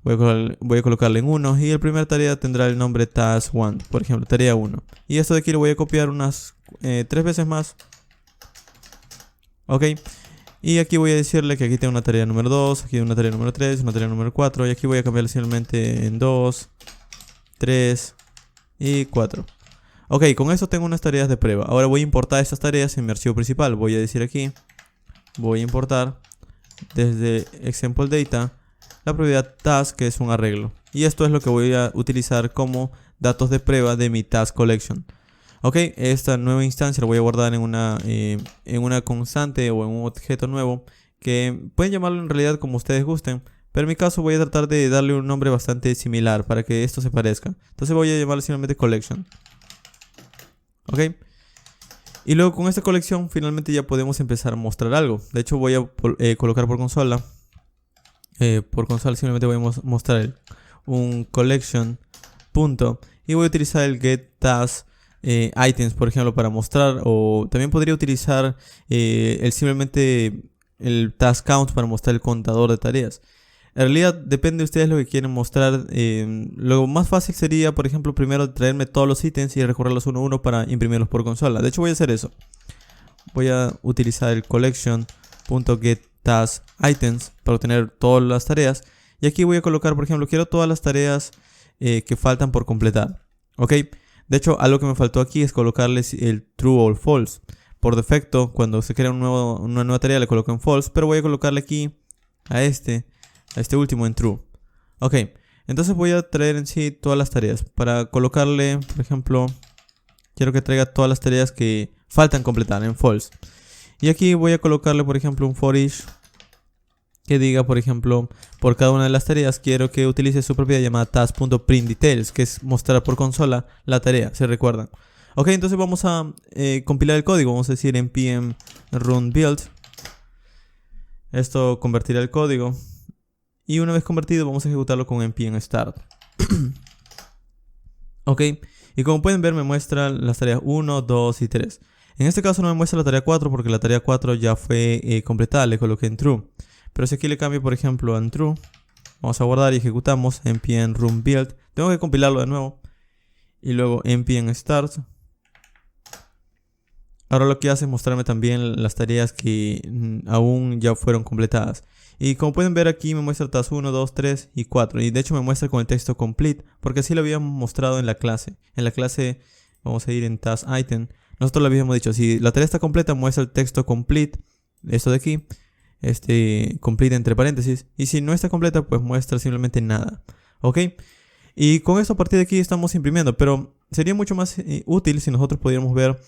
Voy a colocarle en 1 y el primer tarea tendrá el nombre task1, por ejemplo, tarea 1. Y esto de aquí lo voy a copiar unas 3 veces más. Ok. Y aquí voy a decirle que aquí tengo una tarea número 2, aquí una tarea número 3, una tarea número 4. Y aquí voy a cambiarle simplemente en 2, 3 y 4. Ok, con esto tengo unas tareas de prueba. Ahora voy a importar estas tareas en mi archivo principal. Voy a decir aquí, voy a importar desde example data la propiedad task, que es un arreglo. Y esto es lo que voy a utilizar como datos de prueba de mi task collection. Ok, esta nueva instancia la voy a guardar en una constante o en un objeto nuevo, que pueden llamarlo en realidad como ustedes gusten, pero en mi caso voy a tratar de darle un nombre bastante similar para que esto se parezca. Entonces voy a llamarlo simplemente collection. Ok, y luego con esta colección finalmente ya podemos empezar a mostrar algo. De hecho voy a colocar por consola. Por consola simplemente voy a mostrar un collection punto, y voy a utilizar el get task items, por ejemplo, para mostrar, o también podría utilizar simplemente el task count para mostrar el contador de tareas. En realidad depende de ustedes lo que quieren mostrar. Lo más fácil sería, por ejemplo, primero traerme todos los ítems y recorrerlos uno a uno para imprimirlos por consola. De hecho voy a hacer eso. Voy a utilizar el collection.getTaskItems para obtener todas las tareas. Y aquí voy a colocar, por ejemplo, quiero todas las tareas que faltan por completar. Ok. De hecho, algo que me faltó aquí es colocarles el true o false. Por defecto, cuando se crea una nueva tarea le coloco en false, pero voy a colocarle aquí a este último en true. Ok, entonces voy a traer en sí todas las tareas. Para colocarle, por ejemplo, quiero que traiga todas las tareas que faltan completar en false. Y aquí voy a colocarle, por ejemplo, un for each que diga, por ejemplo, por cada una de las tareas quiero que utilice su propiedad llamada task.printDetails, que es mostrar por consola la tarea, ¿se recuerdan? Ok, entonces vamos a compilar el código. Vamos a decir npm run build. Esto convertirá el código. Y una vez convertido vamos a ejecutarlo con npm start. Ok, y como pueden ver me muestra las tareas 1, 2 y 3. En este caso no me muestra la tarea 4 porque la tarea 4 ya fue completada, le coloqué en true. Pero si aquí le cambio, por ejemplo, en true, vamos a guardar y ejecutamos npm run build. Tengo que compilarlo de nuevo. Y luego npm start. Ahora lo que hace es mostrarme también las tareas que aún ya fueron completadas. Y como pueden ver aquí me muestra task 1, 2, 3 y 4. Y de hecho me muestra con el texto complete, porque así lo habíamos mostrado en la clase. En la clase vamos a ir en task item. Nosotros le habíamos dicho, si la tarea está completa muestra el texto complete. Esto de aquí. Complete entre paréntesis. Y si no está completa pues muestra simplemente nada. Ok. Y con esto a partir de aquí estamos imprimiendo. Pero sería mucho más útil si nosotros pudiéramos ver,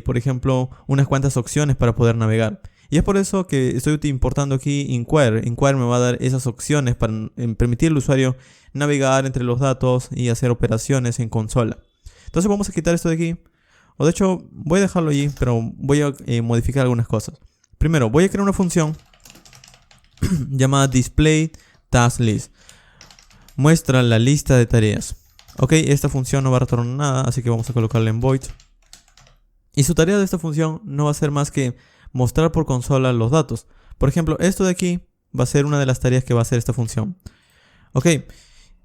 por ejemplo, unas cuantas opciones para poder navegar. Y es por eso que estoy importando aquí Inquire. Inquire me va a dar esas opciones para permitir al usuario navegar entre los datos y hacer operaciones en consola. Entonces vamos a quitar esto de aquí. O de hecho voy a dejarlo allí, pero voy a modificar algunas cosas. Primero voy a crear una función llamada display task list. Muestra la lista de tareas. Ok, esta función no va a retornar nada, así que vamos a colocarle en void. Y su tarea de esta función no va a ser más que mostrar por consola los datos. Por ejemplo, esto de aquí va a ser una de las tareas que va a hacer esta función. Ok,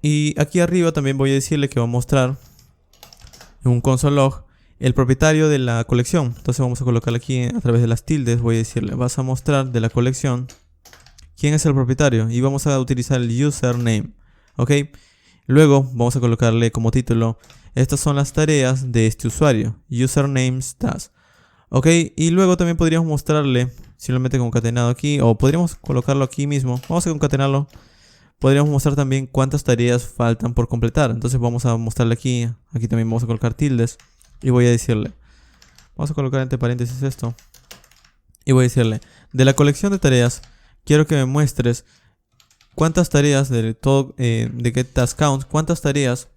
y aquí arriba también voy a decirle que va a mostrar en un console log el propietario de la colección. Entonces vamos a colocarle aquí a través de las tildes. Voy a decirle, vas a mostrar de la colección quién es el propietario. Y vamos a utilizar el username. Ok, luego vamos a colocarle como título, estas son las tareas de este usuario, usernames task. Ok, y luego también podríamos mostrarle, simplemente concatenado aquí, o podríamos colocarlo aquí mismo. Vamos a concatenarlo. Podríamos mostrar también cuántas tareas faltan por completar. Entonces vamos a mostrarle aquí, aquí también vamos a colocar tildes. Y voy a decirle, vamos a colocar entre paréntesis esto. Y voy a decirle, de la colección de tareas, quiero que me muestres cuántas tareas de todo, de getTaskCount, cuántas tareas,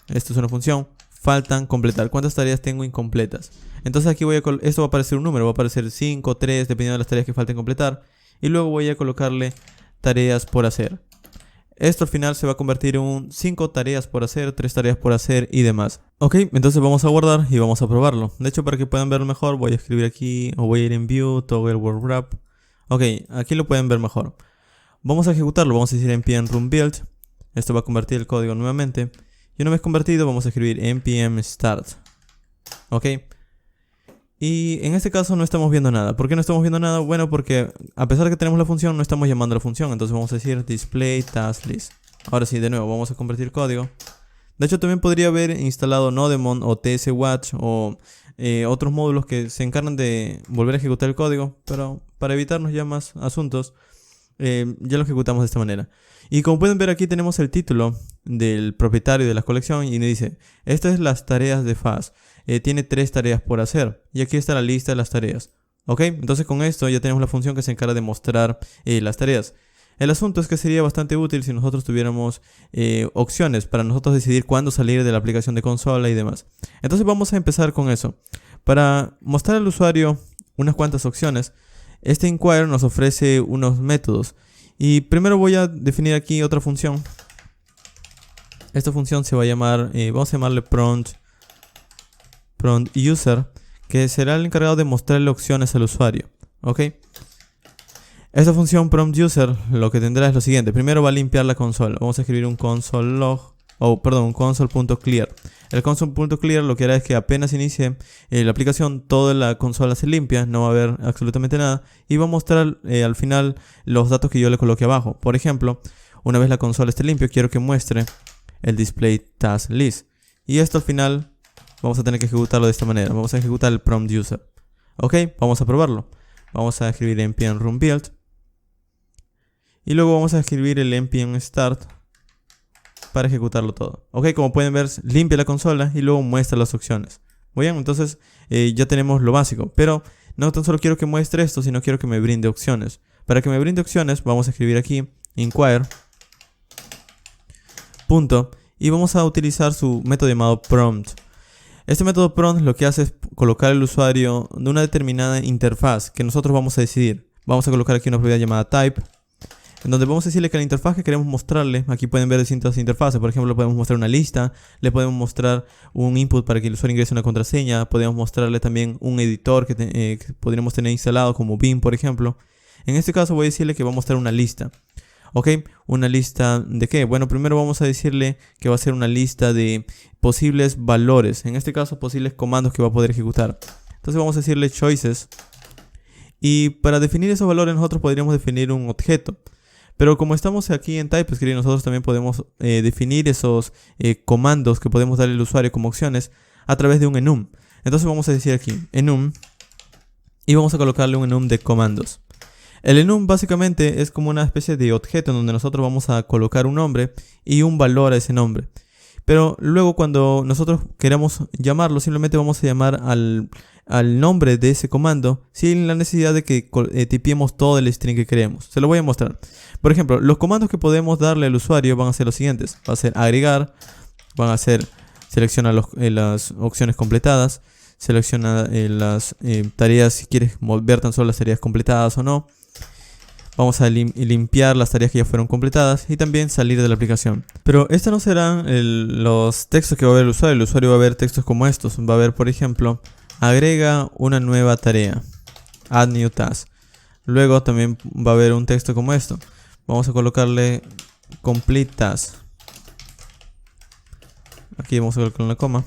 esto es una función, faltan completar, cuántas tareas tengo incompletas. Entonces aquí esto va a aparecer un número, va a aparecer 5, 3, dependiendo de las tareas que falten completar. Y luego voy a colocarle tareas por hacer. Esto al final se va a convertir en un 5 tareas por hacer, 3 tareas por hacer y demás. Ok, entonces vamos a guardar y vamos a probarlo. De hecho, para que puedan verlo mejor, voy a escribir aquí, o voy a ir en View, Toggle Word Wrap. Ok, aquí lo pueden ver mejor. Vamos a ejecutarlo, vamos a decir npm run build. Esto va a convertir el código nuevamente. Y una vez convertido, vamos a escribir npm start. Ok. Y en este caso no estamos viendo nada. ¿Por qué no estamos viendo nada? Bueno, porque a pesar de que tenemos la función, no estamos llamando a la función. Entonces vamos a decir display task list. Ahora sí, de nuevo, vamos a convertir código. De hecho, también podría haber instalado Nodemon o tswatch o otros módulos que se encargan de volver a ejecutar el código. Pero para evitarnos ya más asuntos, ya lo ejecutamos de esta manera. Y como pueden ver, aquí tenemos el título del propietario de la colección y dice: estas es las tareas de Faz. Tiene 3 tareas por hacer. Y aquí está la lista de las tareas. Ok, entonces con esto ya tenemos la función que se encarga de mostrar las tareas. El asunto es que sería bastante útil si nosotros tuviéramos opciones para nosotros decidir cuándo salir de la aplicación de consola y demás. Entonces vamos a empezar con eso. Para mostrar al usuario unas cuantas opciones, este inquire nos ofrece unos métodos. Y primero voy a definir aquí otra función. Esta función se va a llamar, vamos a llamarle prompt user, que será el encargado de mostrarle opciones al usuario. Ok. Esta función prompt user lo que tendrá es lo siguiente. Primero va a limpiar la consola. Vamos a escribir un console log, un console.clear. El console.clear lo que hará es que apenas inicie la aplicación, toda la consola se limpia, no va a haber absolutamente nada. Y va a mostrar al final los datos que yo le coloque abajo. Por ejemplo, una vez la consola esté limpia, quiero que muestre el display task list. Y esto al final vamos a tener que ejecutarlo de esta manera. Vamos a ejecutar el prompt user. Ok, vamos a probarlo. Vamos a escribir npm run build. Y luego vamos a escribir el npm start para ejecutarlo todo. Ok, como pueden ver, limpia la consola y luego muestra las opciones. Muy bien, entonces ya tenemos lo básico. Pero no tan solo quiero que muestre esto, sino quiero que me brinde opciones. Para que me brinde opciones, vamos a escribir aquí inquire. Punto. Y vamos a utilizar su método llamado prompt. Este método prompt lo que hace es colocar al usuario de una determinada interfaz que nosotros vamos a decidir. Vamos a colocar aquí una propiedad llamada type, en donde vamos a decirle que la interfaz que queremos mostrarle, aquí pueden ver distintas interfaces. Por ejemplo, le podemos mostrar una lista, le podemos mostrar un input para que el usuario ingrese una contraseña, podemos mostrarle también un editor que podríamos tener instalado como Vim, por ejemplo. En este caso voy a decirle que va a mostrar una lista. Ok, ¿una lista de qué? Bueno, primero vamos a decirle que va a ser una lista de posibles valores. En este caso, posibles comandos que va a poder ejecutar. Entonces vamos a decirle choices. Y para definir esos valores nosotros podríamos definir un objeto. Pero como estamos aquí en TypeScript, nosotros también podemos definir esos comandos que podemos darle al usuario como opciones a través de un enum. Entonces vamos a decir aquí enum y vamos a colocarle un enum de comandos. El enum básicamente es como una especie de objeto en donde nosotros vamos a colocar un nombre y un valor a ese nombre. Pero luego cuando nosotros queramos llamarlo, simplemente vamos a llamar al nombre de ese comando sin la necesidad de que tipiemos todo el string que queremos. Se lo voy a mostrar. Por ejemplo, los comandos que podemos darle al usuario van a ser los siguientes. Va a ser agregar, van a ser selecciona las opciones completadas, selecciona las tareas si quieres ver tan solo las tareas completadas o no. Vamos a limpiar las tareas que ya fueron completadas y también salir de la aplicación. Pero estos no serán los textos que va a ver el usuario. El usuario va a ver textos como estos. Va a ver, por ejemplo, agrega una nueva tarea. Add new task. Luego también va a haber un texto como esto. Vamos a colocarle complete task. Aquí vamos a colocar una coma.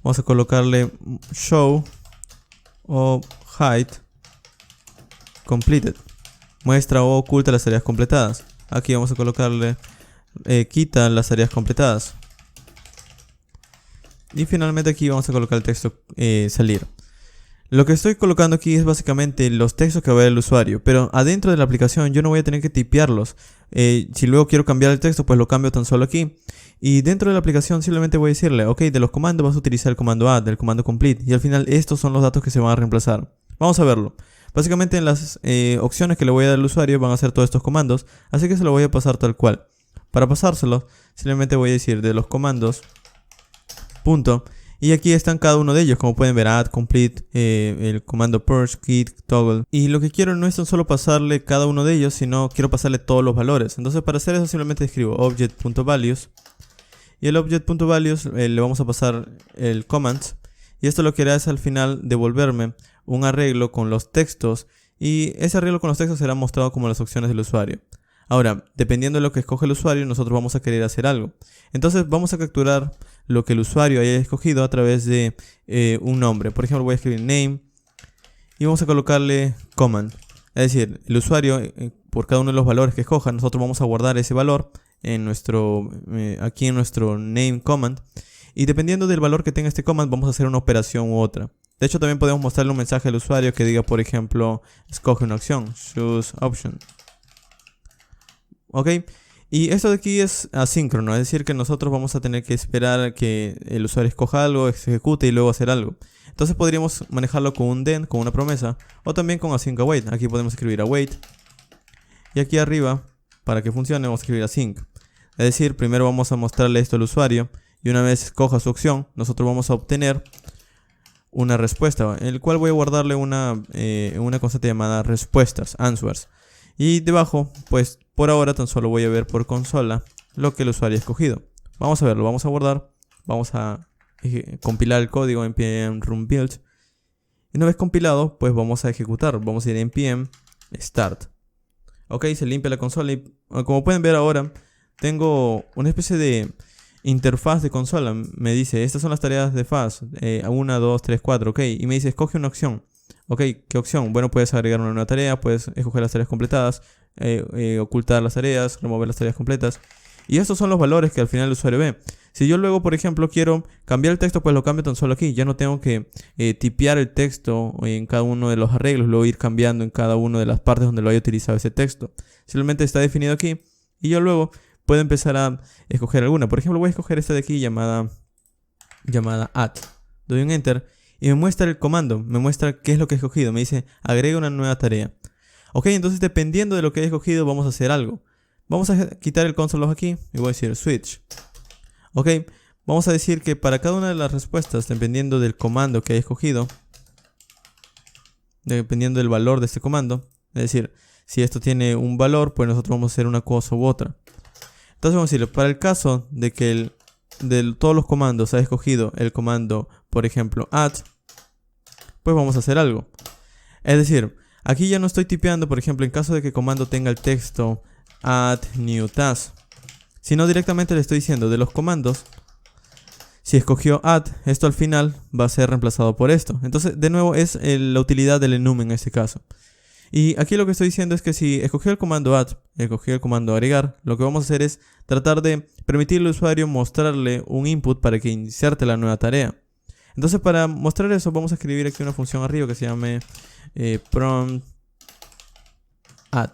Vamos a colocarle show o hide completed. Muestra o oculta las tareas completadas. Aquí vamos a colocarle quita las tareas completadas. Y finalmente aquí vamos a colocar el texto salir. Lo que estoy colocando aquí es básicamente los textos que va a ver el usuario. Pero adentro de la aplicación yo no voy a tener que tipearlos. Si luego quiero cambiar el texto, pues lo cambio tan solo aquí. Y dentro de la aplicación simplemente voy a decirle, ok, de los comandos vas a utilizar el comando add, el comando complete. Y al final estos son los datos que se van a reemplazar. Vamos a verlo. Básicamente en las opciones que le voy a dar al usuario van a ser todos estos comandos, así que se lo voy a pasar tal cual. Para pasárselo, simplemente voy a decir de los comandos punto. Y aquí están cada uno de ellos, como pueden ver, add, complete, el comando purge, git, toggle. Y lo que quiero no es tan solo pasarle cada uno de ellos, sino quiero pasarle todos los valores. Entonces para hacer eso simplemente escribo object.values. Y el object.values le vamos a pasar el comments. Y esto lo que hará es al final devolverme un arreglo con los textos. Y ese arreglo con los textos será mostrado como las opciones del usuario. Ahora, dependiendo de lo que escoge el usuario, nosotros vamos a querer hacer algo. Entonces vamos a capturar lo que el usuario haya escogido a través de un nombre. Por ejemplo, voy a escribir name y vamos a colocarle command. Es decir, el usuario, por cada uno de los valores que escoja, nosotros vamos a guardar ese valor en aquí en nuestro name command. Y dependiendo del valor que tenga este command, vamos a hacer una operación u otra. De hecho, también podemos mostrarle un mensaje al usuario que diga, por ejemplo, escoge una opción, choose option. ¿Ok? Y esto de aquí es asíncrono, es decir que nosotros vamos a tener que esperar a que el usuario escoja algo, se ejecute y luego hacer algo. Entonces podríamos manejarlo con un then, con una promesa, o también con async await. Aquí podemos escribir await. Y aquí arriba, para que funcione, vamos a escribir async. Es decir, primero vamos a mostrarle esto al usuario, y una vez escoja su opción, nosotros vamos a obtener una respuesta, en el cual voy a guardarle una constante llamada respuestas, answers. Y debajo, pues por ahora tan solo voy a ver por consola lo que el usuario ha escogido. Vamos a verlo, vamos a guardar, vamos a compilar el código en npm run build. Y una vez compilado, pues vamos a ejecutar, vamos a ir a npm start. Ok, se limpia la consola y como pueden ver ahora, tengo una especie de interfaz de consola. Me dice, estas son las tareas de faz, 1, 2, 3, 4, ok. Y me dice, escoge una opción. Ok, ¿qué opción? Bueno, puedes agregar una nueva tarea, puedes escoger las tareas completadas, ocultar las tareas, remover las tareas completas. Y estos son los valores que al final el usuario ve. Si yo luego, por ejemplo, quiero cambiar el texto, pues lo cambio tan solo aquí. Ya no tengo que tipear el texto en cada uno de los arreglos, luego ir cambiando en cada una de las partes donde lo haya utilizado ese texto. Simplemente está definido aquí y yo luego puedo empezar a escoger alguna. Por ejemplo, voy a escoger esta de aquí llamada add. Doy un enter y me muestra el comando, me muestra qué es lo que he escogido. Me dice, agrega una nueva tarea. Ok, entonces dependiendo de lo que he escogido, vamos a hacer algo. Vamos a quitar el console log aquí y voy a decir switch. Ok, vamos a decir que para cada una de las respuestas, dependiendo del comando que haya escogido, dependiendo del valor de este comando, es decir, si esto tiene un valor, pues nosotros vamos a hacer una cosa u otra. Entonces vamos a decirle, para el caso de que de todos los comandos haya escogido el comando, por ejemplo, add, pues vamos a hacer algo. Es decir, aquí ya no estoy tipeando, por ejemplo, en caso de que el comando tenga el texto add new task, sino directamente le estoy diciendo de los comandos, si escogió add, esto al final va a ser reemplazado por esto. Entonces, de nuevo, es la utilidad del enum en este caso. Y aquí lo que estoy diciendo es que si escogió el comando add, escogió el comando agregar, lo que vamos a hacer es tratar de permitirle al usuario mostrarle un input para que inserte la nueva tarea. Entonces, para mostrar eso, vamos a escribir aquí una función arriba que se llame prompt add.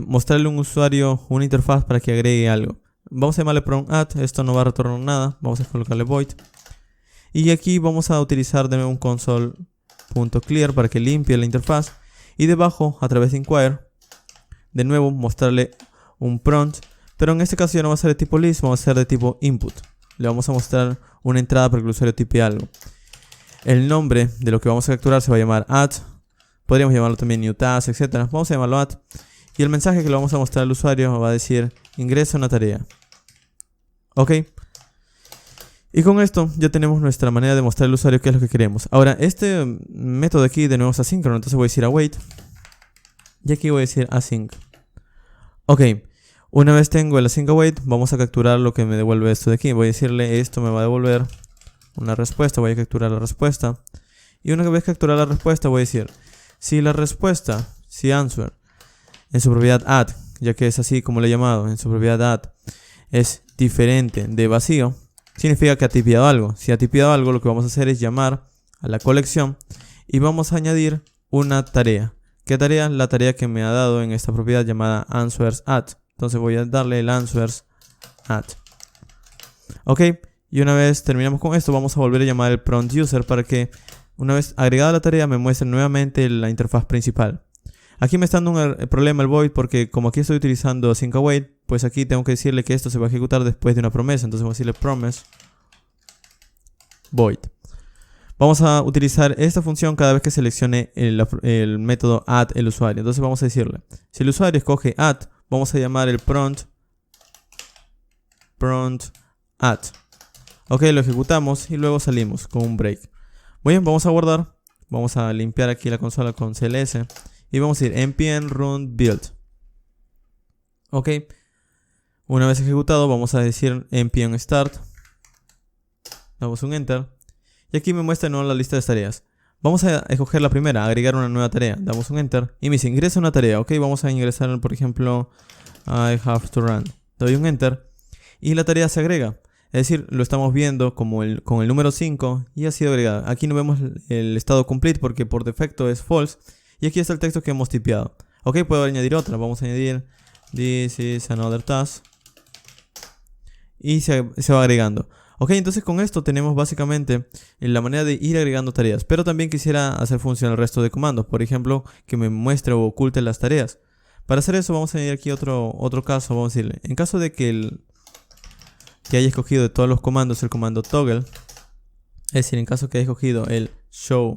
Mostrarle a un usuario una interfaz para que agregue algo. Vamos a llamarle prompt add, esto no va a retornar nada, vamos a colocarle void. Y aquí vamos a utilizar de nuevo un console.clear para que limpie la interfaz. Y debajo, a través de inquire, de nuevo mostrarle un prompt, pero en este caso ya no va a ser de tipo list, vamos a ser de tipo input. Le vamos a mostrar una entrada para que el usuario tipe algo. El nombre de lo que vamos a capturar se va a llamar add, podríamos llamarlo también new task, etc. Vamos a llamarlo add. Y el mensaje que le vamos a mostrar al usuario va a decir, ingresa una tarea. Ok. Y con esto ya tenemos nuestra manera de mostrar al usuario qué es lo que queremos. Ahora, este método aquí de nuevo es asíncrono, entonces voy a decir await. Y aquí voy a decir async. Ok, una vez tengo el async await, vamos a capturar lo que me devuelve esto de aquí. Voy a decirle, esto me va a devolver una respuesta, voy a capturar la respuesta. Y una vez capturada la respuesta, voy a decir, si la respuesta, si answer, en su propiedad add, ya que es así como le he llamado, en su propiedad add, es diferente de vacío, significa que ha tipeado algo. Si ha tipeado algo, lo que vamos a hacer es llamar a la colección y vamos a añadir una tarea. ¿Qué tarea? La tarea que me ha dado en esta propiedad llamada answers add. Entonces voy a darle el answers add. Ok, y una vez terminamos con esto, vamos a volver a llamar el prompt user para que una vez agregada la tarea me muestre nuevamente la interfaz principal. Aquí me está dando un problema el void porque como aquí estoy utilizando async await, pues aquí tengo que decirle que esto se va a ejecutar después de una promesa. Entonces voy a decirle promise void. Vamos a utilizar esta función cada vez que seleccione el método add el usuario. Entonces vamos a decirle, si el usuario escoge add, vamos a llamar el prompt add. Ok, lo ejecutamos y luego salimos con un break. Muy bien, vamos a guardar. Vamos a limpiar aquí la consola con CLS y vamos a ir npm run build. Ok, una vez ejecutado vamos a decir npm start. Damos un enter. Y aquí me muestra de nuevo la lista de tareas. Vamos a escoger la primera, agregar una nueva tarea. Damos un enter y me dice ingresa una tarea. Ok, vamos a ingresar por ejemplo I have to run. Doy un enter y la tarea se agrega. Es decir, lo estamos viendo como con el número 5 y ha sido agregada. Aquí no vemos el estado complete porque por defecto es false. Y aquí está el texto que hemos tipeado. Ok, puedo añadir otra. Vamos a añadir this is another task. Y se va agregando. Ok, entonces con esto tenemos básicamente la manera de ir agregando tareas. Pero también quisiera hacer funcionar el resto de comandos. Por ejemplo, que me muestre o oculte las tareas. Para hacer eso vamos a añadir aquí otro caso. Vamos a decirle, en caso de que haya escogido de todos los comandos el comando toggle. Es decir, en caso que haya escogido el show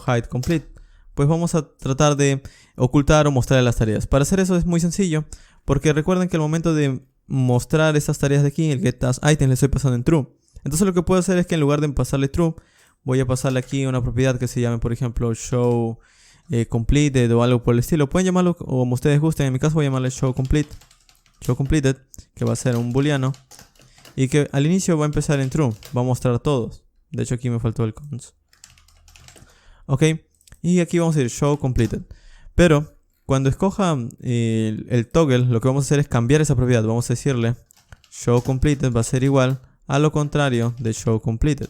hide complete. Pues vamos a tratar de ocultar o mostrar las tareas. Para hacer eso es muy sencillo. Porque recuerden que al momento de mostrar estas tareas de aquí, el get task item, le estoy pasando en true. Entonces lo que puedo hacer es que en lugar de pasarle true, voy a pasarle aquí una propiedad que se llame por ejemplo show completed o algo por el estilo. Pueden llamarlo como ustedes gusten. En mi caso voy a llamarle show completed, que va a ser un booleano y que al inicio va a empezar en true. Va a mostrar todos. De hecho aquí me faltó el cons. Ok, y aquí vamos a ir show completed. Pero cuando escoja el toggle, lo que vamos a hacer es cambiar esa propiedad. Vamos a decirle show completed va a ser igual a lo contrario de show completed.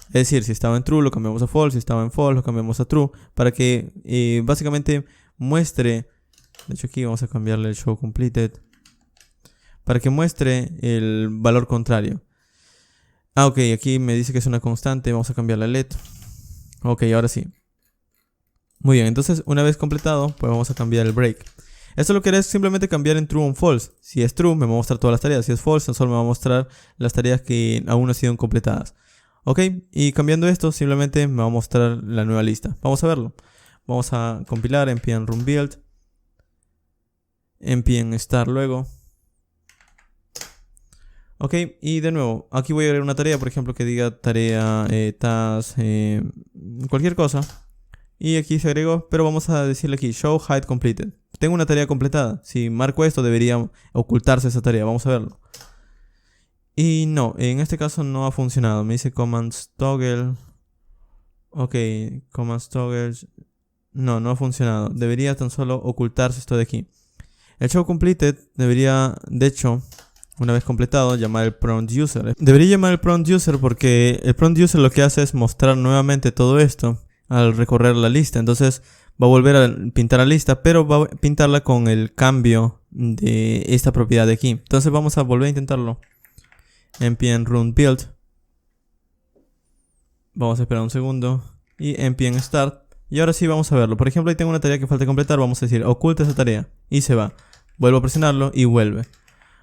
Es decir, si estaba en true lo cambiamos a false, si estaba en false lo cambiamos a true, para que básicamente muestre. De hecho aquí vamos a cambiarle el show completed para que muestre el valor contrario. Ok, aquí me dice que es una constante. Vamos a cambiarle a let. Ok, ahora sí. Muy bien, entonces una vez completado, pues vamos a cambiar el break. Esto lo que haré es simplemente cambiar en true o en false. Si es true, me va a mostrar todas las tareas. Si es false, solo me va a mostrar las tareas que aún no han sido completadas. Ok, y cambiando esto, simplemente me va a mostrar la nueva lista. Vamos a verlo. Vamos a compilar npm run build, npm start luego. Ok, y de nuevo, aquí voy a agregar una tarea, por ejemplo, que diga tarea, task, cualquier cosa. Y aquí se agregó, pero vamos a decirle aquí show hide completed. Tengo una tarea completada. Si marco esto debería ocultarse esa tarea. Vamos a verlo. Y no, en este caso no ha funcionado. Me dice commands toggle. Ok, commands toggle. No ha funcionado. Debería tan solo ocultarse esto de aquí. El show completed debería, de hecho, una vez completado, llamar el prompt user. Debería llamar el prompt user porque el prompt user lo que hace es mostrar nuevamente todo esto al recorrer la lista. Entonces va a volver a pintar la lista, pero va a pintarla con el cambio de esta propiedad de aquí. Entonces vamos a volver a intentarlo. npm run build. Vamos a esperar un segundo. Y npm start. Y ahora sí vamos a verlo. Por ejemplo, ahí tengo una tarea que falta completar. Vamos a decir oculta esa tarea. Y se va. Vuelvo a presionarlo y vuelve.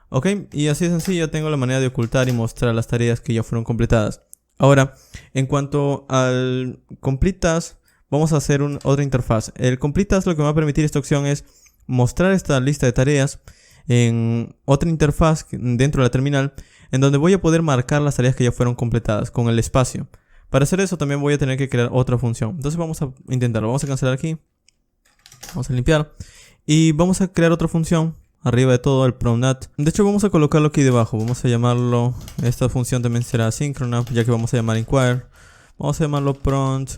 Ok, y así de sencillo tengo la manera de ocultar y mostrar las tareas que ya fueron completadas. Ahora, en cuanto al complete task, vamos a hacer otra interfaz. El complete task lo que me va a permitir esta opción es mostrar esta lista de tareas en otra interfaz dentro de la terminal, en donde voy a poder marcar las tareas que ya fueron completadas con el espacio. Para hacer eso también voy a tener que crear otra función. Entonces vamos a intentarlo. Vamos a cancelar aquí. Vamos a limpiar. Y vamos a crear otra función. Arriba de todo el prompt add. De hecho vamos a colocarlo aquí debajo. Vamos a llamarlo, esta función también será asíncrona, ya que vamos a llamar inquire. Vamos a llamarlo prompt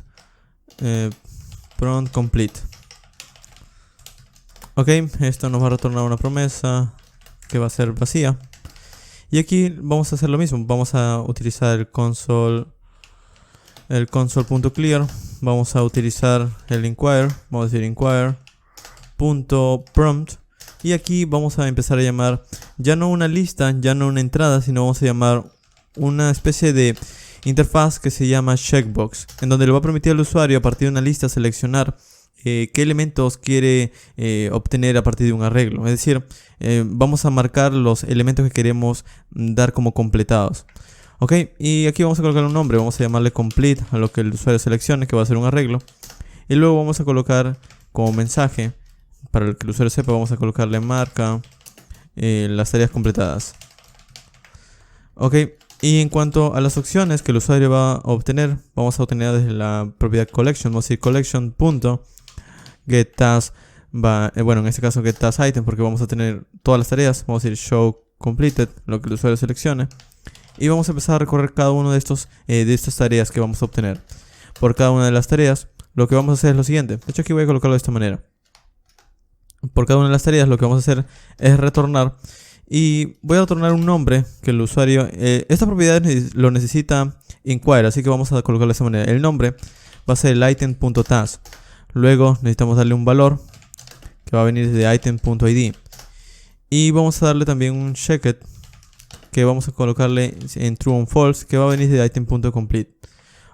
complete. Ok, esto nos va a retornar una promesa que va a ser vacía. Y aquí vamos a hacer lo mismo. Vamos a utilizar el console.clear. Vamos a utilizar el inquire. Vamos a decir inquire.prompt. Y aquí vamos a empezar a llamar ya no una lista, ya no una entrada, sino vamos a llamar una especie de interfaz que se llama checkbox, en donde le va a permitir al usuario a partir de una lista seleccionar qué elementos quiere obtener a partir de un arreglo. Es decir, vamos a marcar los elementos que queremos dar como completados. Ok, y aquí vamos a colocar un nombre, vamos a llamarle complete a lo que el usuario seleccione, que va a ser un arreglo. Y luego vamos a colocar como mensaje, para el que el usuario sepa, vamos a colocarle marca las tareas completadas. Ok, y en cuanto a las opciones que el usuario va a obtener, vamos a obtener desde la propiedad collection, vamos a decir collection.getTask, bueno, en este caso getTaskItem, porque vamos a tener todas las tareas, vamos a decir show completed, lo que el usuario seleccione. Y vamos a empezar a recorrer cada uno de estas tareas que vamos a obtener. Por cada una de las tareas, lo que vamos a hacer es lo siguiente. De hecho, aquí voy a colocarlo de esta manera. Por cada una de las tareas, lo que vamos a hacer es retornar. Y voy a retornar un nombre que el usuario... esta propiedad lo necesita inquire, así que vamos a colocarlo de esta manera. El nombre va a ser el item.task. Luego necesitamos darle un valor que va a venir de item.id. Y vamos a darle también un checked, que vamos a colocarle en true o false, que va a venir de item.complete.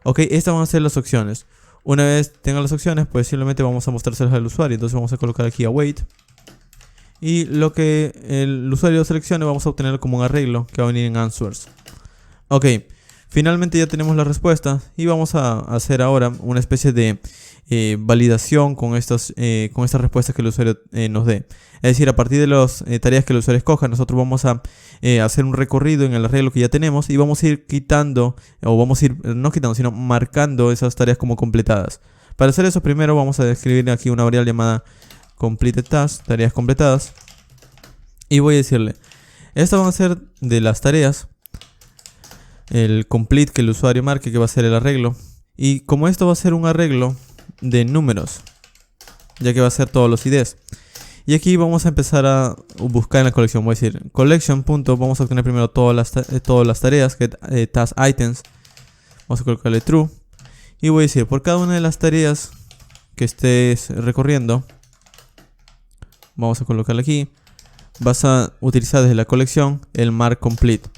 Ok, estas van a ser las opciones. Una vez tengan las opciones, pues simplemente vamos a mostrárselas al usuario. Entonces vamos a colocar aquí await. Y lo que el usuario seleccione vamos a obtener como un arreglo que va a venir en answers. Ok, finalmente ya tenemos la respuesta y vamos a hacer ahora una especie de validación con estas respuestas que el usuario nos dé. Es decir, a partir de las tareas que el usuario escoja, nosotros vamos a hacer un recorrido en el arreglo que ya tenemos y vamos a ir quitando, o vamos a ir, no quitando, sino marcando esas tareas como completadas. Para hacer eso, primero vamos a escribir aquí una variable llamada completed task, tareas completadas. Y voy a decirle, estas van a ser de las tareas, el complete que el usuario marque, que va a ser el arreglo. Y como esto va a ser un arreglo de números, ya que va a ser todos los IDs. Y aquí vamos a empezar a buscar en la colección. Voy a decir collection. Vamos a obtener primero todas las tareas, que task items. Vamos a colocarle true. Y voy a decir, por cada una de las tareas que estés recorriendo, vamos a colocarle aquí, vas a utilizar desde la colección el mark complete.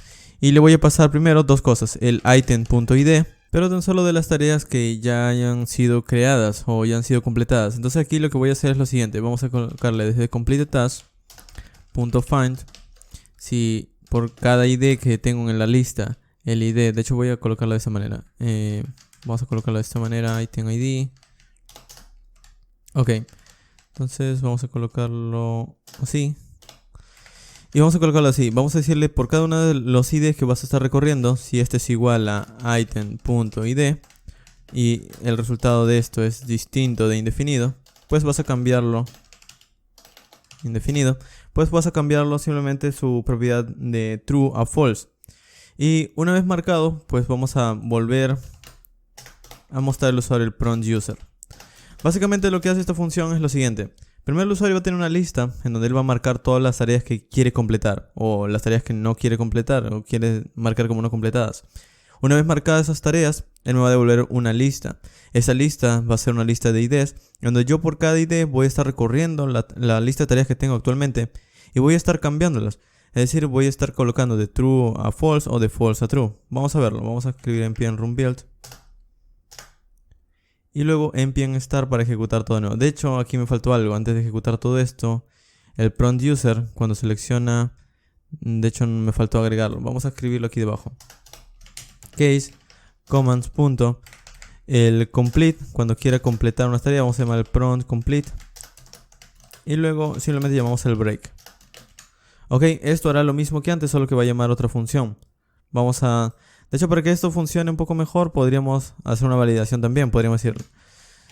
Y le voy a pasar primero dos cosas, el item.id, pero tan solo de las tareas que ya hayan sido creadas o ya han sido completadas. Entonces aquí lo que voy a hacer es lo siguiente, vamos a colocarle desde completed task.find, si por cada ID que tengo en la lista, el ID, de hecho voy a colocarlo de esta manera, vamos a colocarlo de esta manera, item ID. Ok, entonces vamos a colocarlo así. Y vamos a colocarlo así. Vamos a decirle por cada uno de los IDs que vas a estar recorriendo, si este es igual a item.id y el resultado de esto es distinto de indefinido, pues vas a cambiarlo indefinido, pues vas a cambiarlo simplemente su propiedad de true a false. Y una vez marcado, pues vamos a volver a mostrar al usuario el prompt user. Básicamente lo que hace esta función es lo siguiente. Primero el usuario va a tener una lista en donde él va a marcar todas las tareas que quiere completar o las tareas que no quiere completar o quiere marcar como no completadas. Una vez marcadas esas tareas, él me va a devolver una lista. Esa lista va a ser una lista de IDs, donde yo por cada ID voy a estar recorriendo la lista de tareas que tengo actualmente y voy a estar cambiándolas. Es decir, voy a estar colocando de true a false o de false a true. Vamos a verlo, vamos a escribir npm run build. Y luego npm start para ejecutar todo de nuevo. De hecho, aquí me faltó algo. Antes de ejecutar todo esto, el prompt user, cuando selecciona, de hecho me faltó agregarlo. Vamos a escribirlo aquí debajo. Case commands. El complete, cuando quiera completar una tarea, vamos a llamar el prompt complete. Y luego simplemente llamamos el break. Ok, esto hará lo mismo que antes, solo que va a llamar otra función. De hecho, para que esto funcione un poco mejor, podríamos hacer una validación también. Podríamos decir,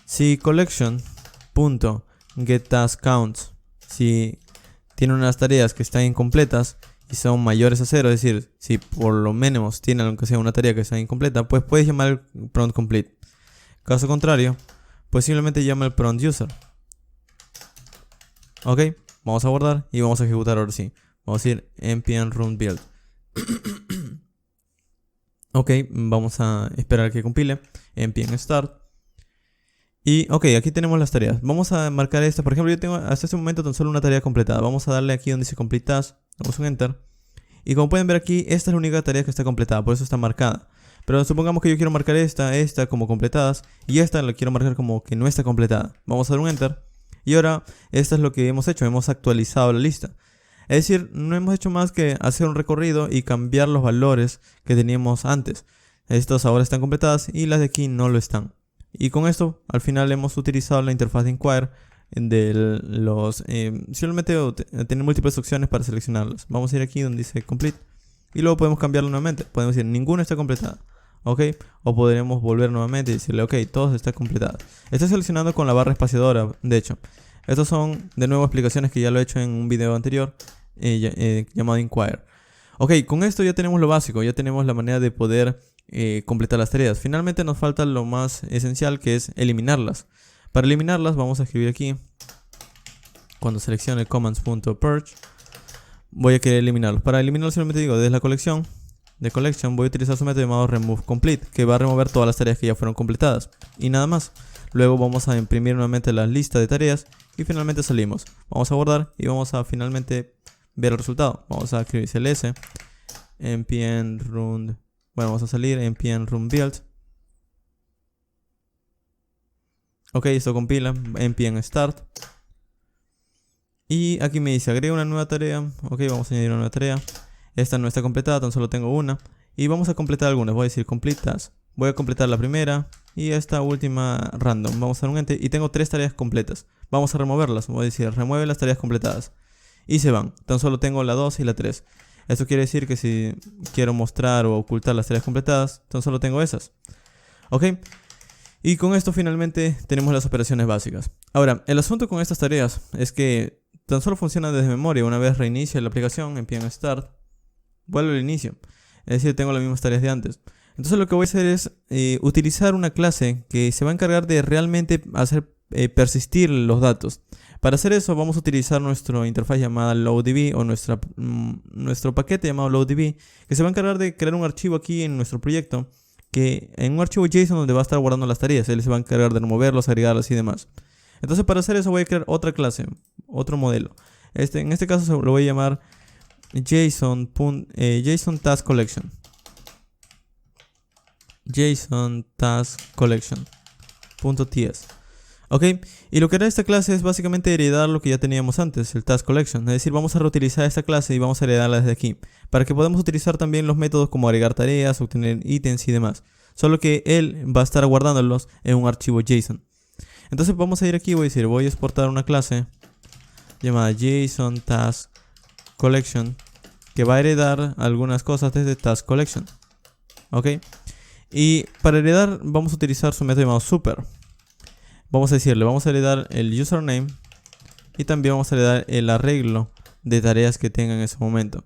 si collection.getTaskCounts, si tiene unas tareas que están incompletas y son mayores a 0, es decir, si por lo menos tiene aunque sea una tarea que está incompleta, pues puedes llamar el prompt complete. Caso contrario, pues simplemente llama el prompt user. Ok, vamos a guardar y vamos a ejecutar ahora sí. Vamos a decir npm run build. Ok, vamos a esperar a que compile. npm start. Y ok, aquí tenemos las tareas. Vamos a marcar esta. Por ejemplo, yo tengo hasta este momento tan solo una tarea completada. Vamos a darle aquí donde dice complete task. Damos un enter. Y como pueden ver aquí, esta es la única tarea que está completada. Por eso está marcada. Pero supongamos que yo quiero marcar esta como completadas. Y esta la quiero marcar como que no está completada. Vamos a dar un enter. Y ahora, esto es lo que hemos hecho. Hemos actualizado la lista. Es decir, no hemos hecho más que hacer un recorrido y cambiar los valores que teníamos antes. Estas ahora están completadas y las de aquí no lo están. Y con esto, al final hemos utilizado la interfaz de Inquire de los... simplemente tener múltiples opciones para seleccionarlos. Vamos a ir aquí donde dice Complete. Y luego podemos cambiarlo nuevamente. Podemos decir, ninguna está completada. ¿Ok? O podremos volver nuevamente y decirle, ok, todos están completados. Estoy seleccionando con la barra espaciadora, de hecho. Estas son, de nuevo, explicaciones que ya lo he hecho en un video anterior llamado Inquire. Ok, con esto ya tenemos lo básico. Ya tenemos la manera de poder completar las tareas. Finalmente nos falta lo más esencial, que es eliminarlas. Para eliminarlas vamos a escribir aquí, cuando seleccione commands.purge, voy a querer eliminarlos. Para eliminarlos simplemente digo, desde la colección de collection voy a utilizar su método llamado removeComplete, que va a remover todas las tareas que ya fueron completadas. Y nada más. Luego vamos a imprimir nuevamente la lista de tareas y finalmente salimos. Vamos a guardar y vamos a finalmente ver el resultado. Vamos a escribir cls npm run. Bueno, vamos a salir npm run build. Ok, esto compila, npm start. Y aquí me dice, agrega una nueva tarea. Ok, vamos a añadir una nueva tarea. Esta no está completada, tan solo tengo una. Y vamos a completar algunas, voy a decir complete task. Voy a completar la primera y esta última random. Vamos a dar un enter y tengo 3 tareas completas. Vamos a removerlas, voy a decir remueve las tareas completadas. Y se van, tan solo tengo la 2 y la 3. Esto quiere decir que si quiero mostrar o ocultar las tareas completadas, tan solo tengo esas. Ok. Y con esto finalmente tenemos las operaciones básicas. Ahora, el asunto con estas tareas es que tan solo funcionan desde memoria. Una vez reinicia la aplicación, npm start, vuelve al inicio. Es decir, tengo las mismas tareas de antes. Entonces lo que voy a hacer es utilizar una clase que se va a encargar de realmente hacer persistir los datos. Para hacer eso vamos a utilizar nuestra interfaz llamada loaddb o nuestro paquete llamado loaddb, que se va a encargar de crear un archivo aquí en nuestro proyecto, que en un archivo JSON donde va a estar guardando las tareas. Él se va a encargar de removerlos, agregarlos y demás. Entonces para hacer eso voy a crear otra clase, otro modelo. En este caso lo voy a llamar JSON Task Collection. JSON Task Collection.ts. Ok, y lo que hará esta clase es básicamente heredar lo que ya teníamos antes, el Task Collection. Es decir, vamos a reutilizar esta clase y vamos a heredarla desde aquí, para que podamos utilizar también los métodos como agregar tareas, obtener ítems y demás. Solo que él va a estar guardándolos en un archivo JSON. Entonces vamos a ir aquí y voy a decir, voy a exportar una clase llamada JSON Task Collection, que va a heredar algunas cosas desde Task Collection. Ok, y para heredar vamos a utilizar su método llamado super. Vamos a decirle, vamos a heredar el username y también vamos a heredar el arreglo de tareas que tenga en ese momento.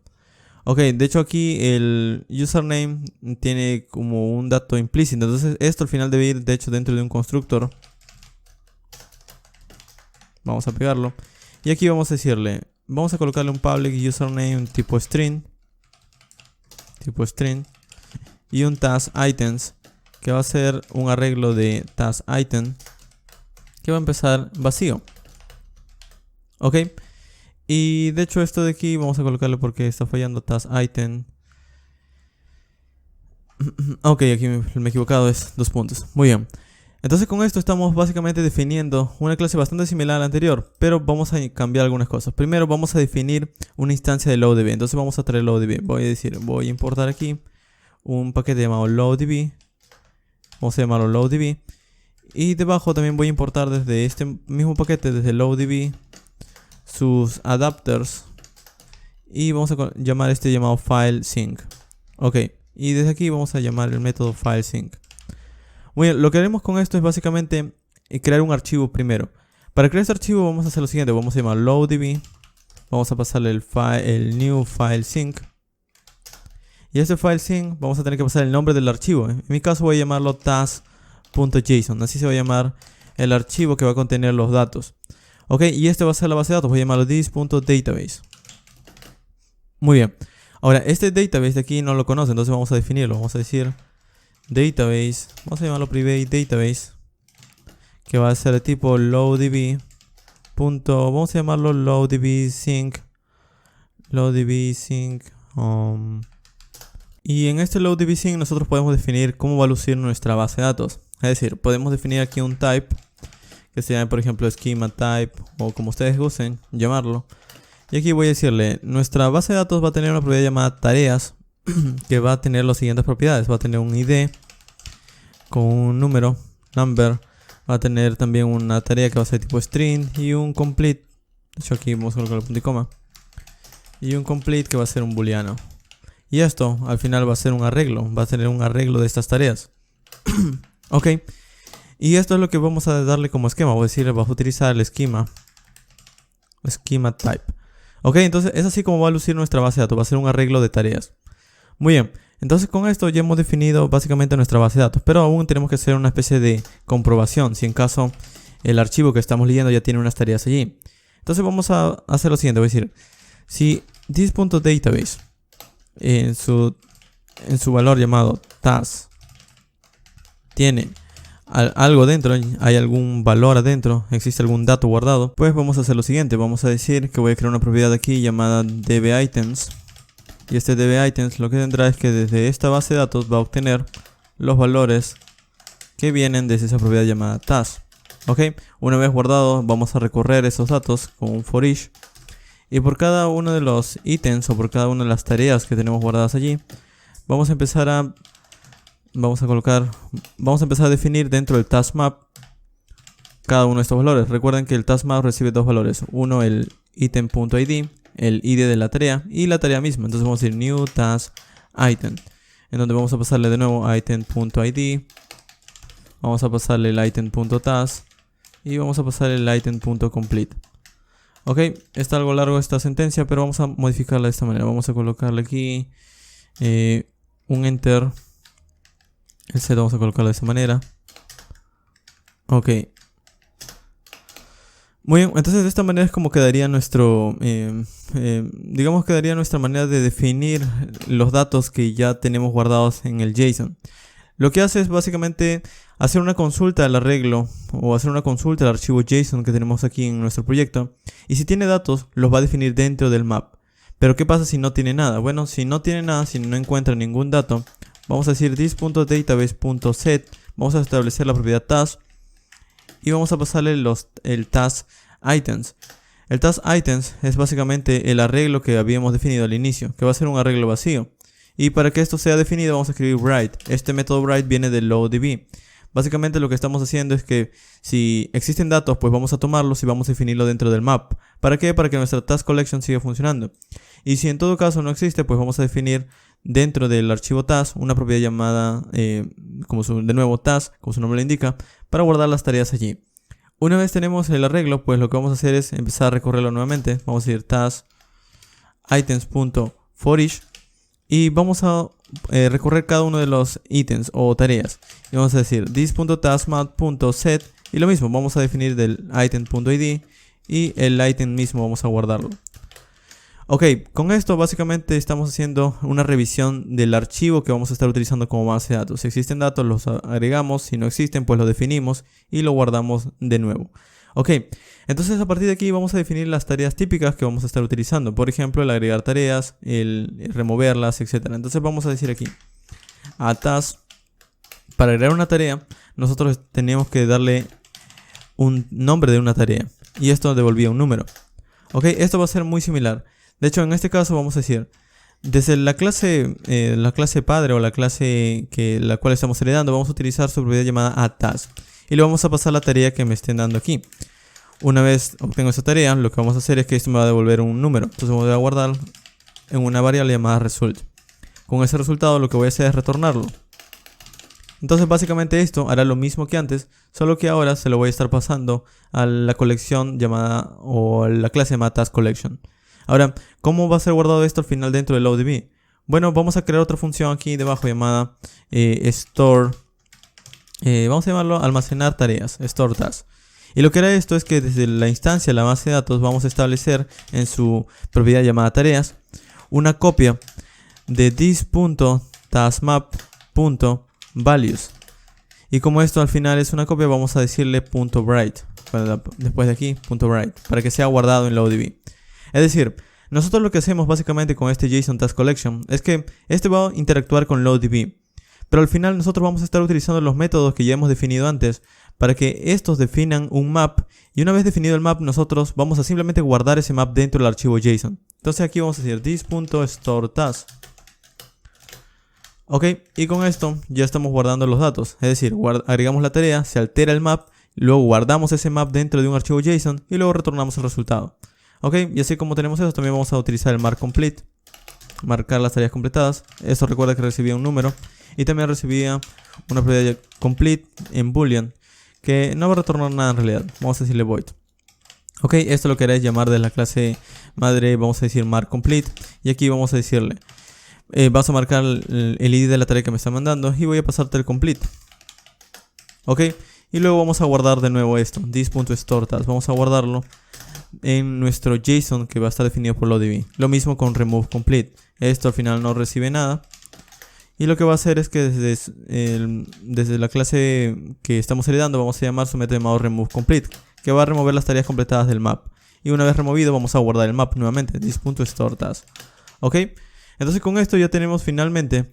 Ok, de hecho aquí el username tiene como un dato implícito, entonces esto al final debe ir de hecho dentro de un constructor. Vamos a pegarlo y aquí vamos a decirle, vamos a colocarle un public username tipo string y un task items, que va a ser un arreglo de task item que va a empezar vacío. Ok, y de hecho esto de aquí vamos a colocarle porque está fallando task item. Ok, aquí me he equivocado, es 2 puntos. Muy bien. Entonces con esto estamos básicamente definiendo una clase bastante similar a la anterior, pero vamos a cambiar algunas cosas. Primero vamos a definir una instancia de loaddb. Entonces vamos a traer loaddb. Voy a decir, voy a importar aquí un paquete llamado loaddb. Vamos a llamarlo loaddb. Y debajo también voy a importar desde este mismo paquete, desde loaddb, sus adapters. Y vamos a llamar este llamado filesync. Ok, y desde aquí vamos a llamar el método filesync. Muy bien, lo que haremos con esto es básicamente crear un archivo primero. Para crear este archivo vamos a hacer lo siguiente, vamos a llamar loaddb. Vamos a pasarle el new filesync. Y a este filesync vamos a tener que pasar el nombre del archivo. En mi caso voy a llamarlo task.json. Así se va a llamar el archivo que va a contener los datos. Ok, y este va a ser la base de datos. Voy a llamarlo this.database. Muy bien. Ahora, este database de aquí no lo conoce, entonces vamos a definirlo. Vamos a decir database. Vamos a llamarlo private database, que va a ser de tipo loaddb. Vamos a llamarlo loaddb sync. Y en este loaddb sync nosotros podemos definir cómo va a lucir nuestra base de datos. Es decir, podemos definir aquí un type que se llame por ejemplo schema type o como ustedes gusten llamarlo. Y aquí voy a decirle, nuestra base de datos va a tener una propiedad llamada tareas, que va a tener las siguientes propiedades. Va a tener un ID con un número, number. Va a tener también una tarea que va a ser tipo string y un complete. De hecho aquí vamos a colocar el punto y coma. Y un complete que va a ser un booleano. Y esto al final va a ser un arreglo. Va a tener un arreglo de estas tareas. Ok. Y esto es lo que vamos a darle como esquema. Voy a decir, vamos a utilizar el esquema type. Ok, entonces es así como va a lucir nuestra base de datos. Va a ser un arreglo de tareas. Muy bien. Entonces con esto ya hemos definido básicamente nuestra base de datos. Pero aún tenemos que hacer una especie de comprobación. Si en caso el archivo que estamos leyendo ya tiene unas tareas allí. Entonces vamos a hacer lo siguiente. Voy a decir, si this.database en su valor llamado task tiene algo dentro, hay algún valor adentro, existe algún dato guardado, pues vamos a hacer lo siguiente. Vamos a decir que voy a crear una propiedad aquí llamada dbItems. Y este dbItems lo que tendrá es que desde esta base de datos va a obtener los valores que vienen desde esa propiedad llamada task. Ok, una vez guardado vamos a recorrer esos datos con un for each. Y por cada uno de los ítems o por cada una de las tareas que tenemos guardadas allí, vamos a empezar a definir dentro del task map cada uno de estos valores. Recuerden que el task map recibe dos valores. Uno, el item.id, el ID de la tarea y la tarea misma. Entonces vamos a decir new task item, en donde vamos a pasarle de nuevo item.id, vamos a pasarle el item.task y vamos a pasarle el item.complete. Ok, está algo largo esta sentencia, pero vamos a modificarla de esta manera. Vamos a colocarle aquí un enter. El set vamos a colocarlo de esa manera. Ok. Muy bien, entonces de esta manera es como quedaría nuestro, digamos quedaría nuestra manera de definir los datos que ya tenemos guardados en el JSON. Lo que hace es básicamente hacer una consulta al arreglo o hacer una consulta al archivo JSON que tenemos aquí en nuestro proyecto. Y si tiene datos, los va a definir dentro del map. Pero ¿qué pasa si no tiene nada? Bueno, si no tiene nada, si no encuentra ningún dato, vamos a decir this.database.set. Vamos a establecer la propiedad task y vamos a pasarle el task items. El task items es básicamente el arreglo que habíamos definido al inicio, que va a ser un arreglo vacío. Y para que esto sea definido vamos a escribir write. Este método write viene de loadDB. Básicamente lo que estamos haciendo es que si existen datos, pues vamos a tomarlos y vamos a definirlo dentro del map. ¿Para qué? Para que nuestra task collection siga funcionando. Y si en todo caso no existe, pues vamos a definir dentro del archivo task una propiedad llamada, de nuevo task, como su nombre le indica, para guardar las tareas allí. Una vez tenemos el arreglo, pues lo que vamos a hacer es empezar a recorrerlo nuevamente. Vamos a decir task items.forEach y vamos a recorrer cada uno de los ítems o tareas. Y vamos a decir this.taskmap.set y lo mismo, vamos a definir del item.id y el item mismo vamos a guardarlo. Ok, con esto básicamente estamos haciendo una revisión del archivo que vamos a estar utilizando como base de datos. Si existen datos los agregamos, si no existen pues los definimos y lo guardamos de nuevo. Ok, entonces a partir de aquí vamos a definir las tareas típicas que vamos a estar utilizando. Por ejemplo, el agregar tareas, el removerlas, etc. Entonces vamos a decir aquí a task. Para agregar una tarea nosotros tenemos que darle un nombre de una tarea y esto devolvía un número. Ok, esto va a ser muy similar. De hecho, en este caso vamos a decir, desde la clase padre o la clase la cual estamos heredando, vamos a utilizar su propiedad llamada addTask. Y le vamos a pasar la tarea que me estén dando aquí. Una vez obtengo esa tarea, lo que vamos a hacer es que esto me va a devolver un número. Entonces voy a guardar en una variable llamada result. Con ese resultado lo que voy a hacer es retornarlo. Entonces básicamente esto hará lo mismo que antes, solo que ahora se lo voy a estar pasando a la colección llamada, o a la clase llamada task collection. Ahora, ¿cómo va a ser guardado esto al final dentro de loadDB? Bueno, vamos a crear otra función aquí debajo llamada store. Vamos a llamarlo almacenar tareas, store task. Y lo que hará esto es que desde la instancia, la base de datos, vamos a establecer en su propiedad llamada tareas una copia de this.taskmap.values. Y como esto al final es una copia, vamos a decirle .write, después de aquí, .write, para que sea guardado en loadDB. Es decir, nosotros lo que hacemos básicamente con este JSON Task Collection es que este va a interactuar con loadDB. Pero al final nosotros vamos a estar utilizando los métodos que ya hemos definido antes para que estos definan un map, y una vez definido el map nosotros vamos a simplemente guardar ese map dentro del archivo JSON. Entonces aquí vamos a decir this.storeTask. Ok, y con esto ya estamos guardando los datos, es decir, agregamos la tarea, se altera el map, luego guardamos ese map dentro de un archivo JSON y luego retornamos el resultado. Ok, y así como tenemos eso, también vamos a utilizar el mark complete, marcar las tareas completadas. Eso recuerda que recibía un número y también recibía una propiedad complete en boolean que no va a retornar nada en realidad. Vamos a decirle void. Ok, esto lo queréis llamar de la clase madre, vamos a decir mark complete, y aquí vamos a decirle vas a marcar el ID de la tarea que me está mandando y voy a pasarte el complete. Ok, y luego vamos a guardar de nuevo esto, this.storeTask, vamos a guardarlo en nuestro JSON que va a estar definido por LoadDB. Lo mismo con remove complete, esto al final no recibe nada. Y lo que va a hacer es que desde la clase que estamos heredando vamos a llamar su método llamado removeComplete, que va a remover las tareas completadas del map. Y una vez removido vamos a guardar el map nuevamente, this.storeTask. Ok, entonces con esto ya tenemos finalmente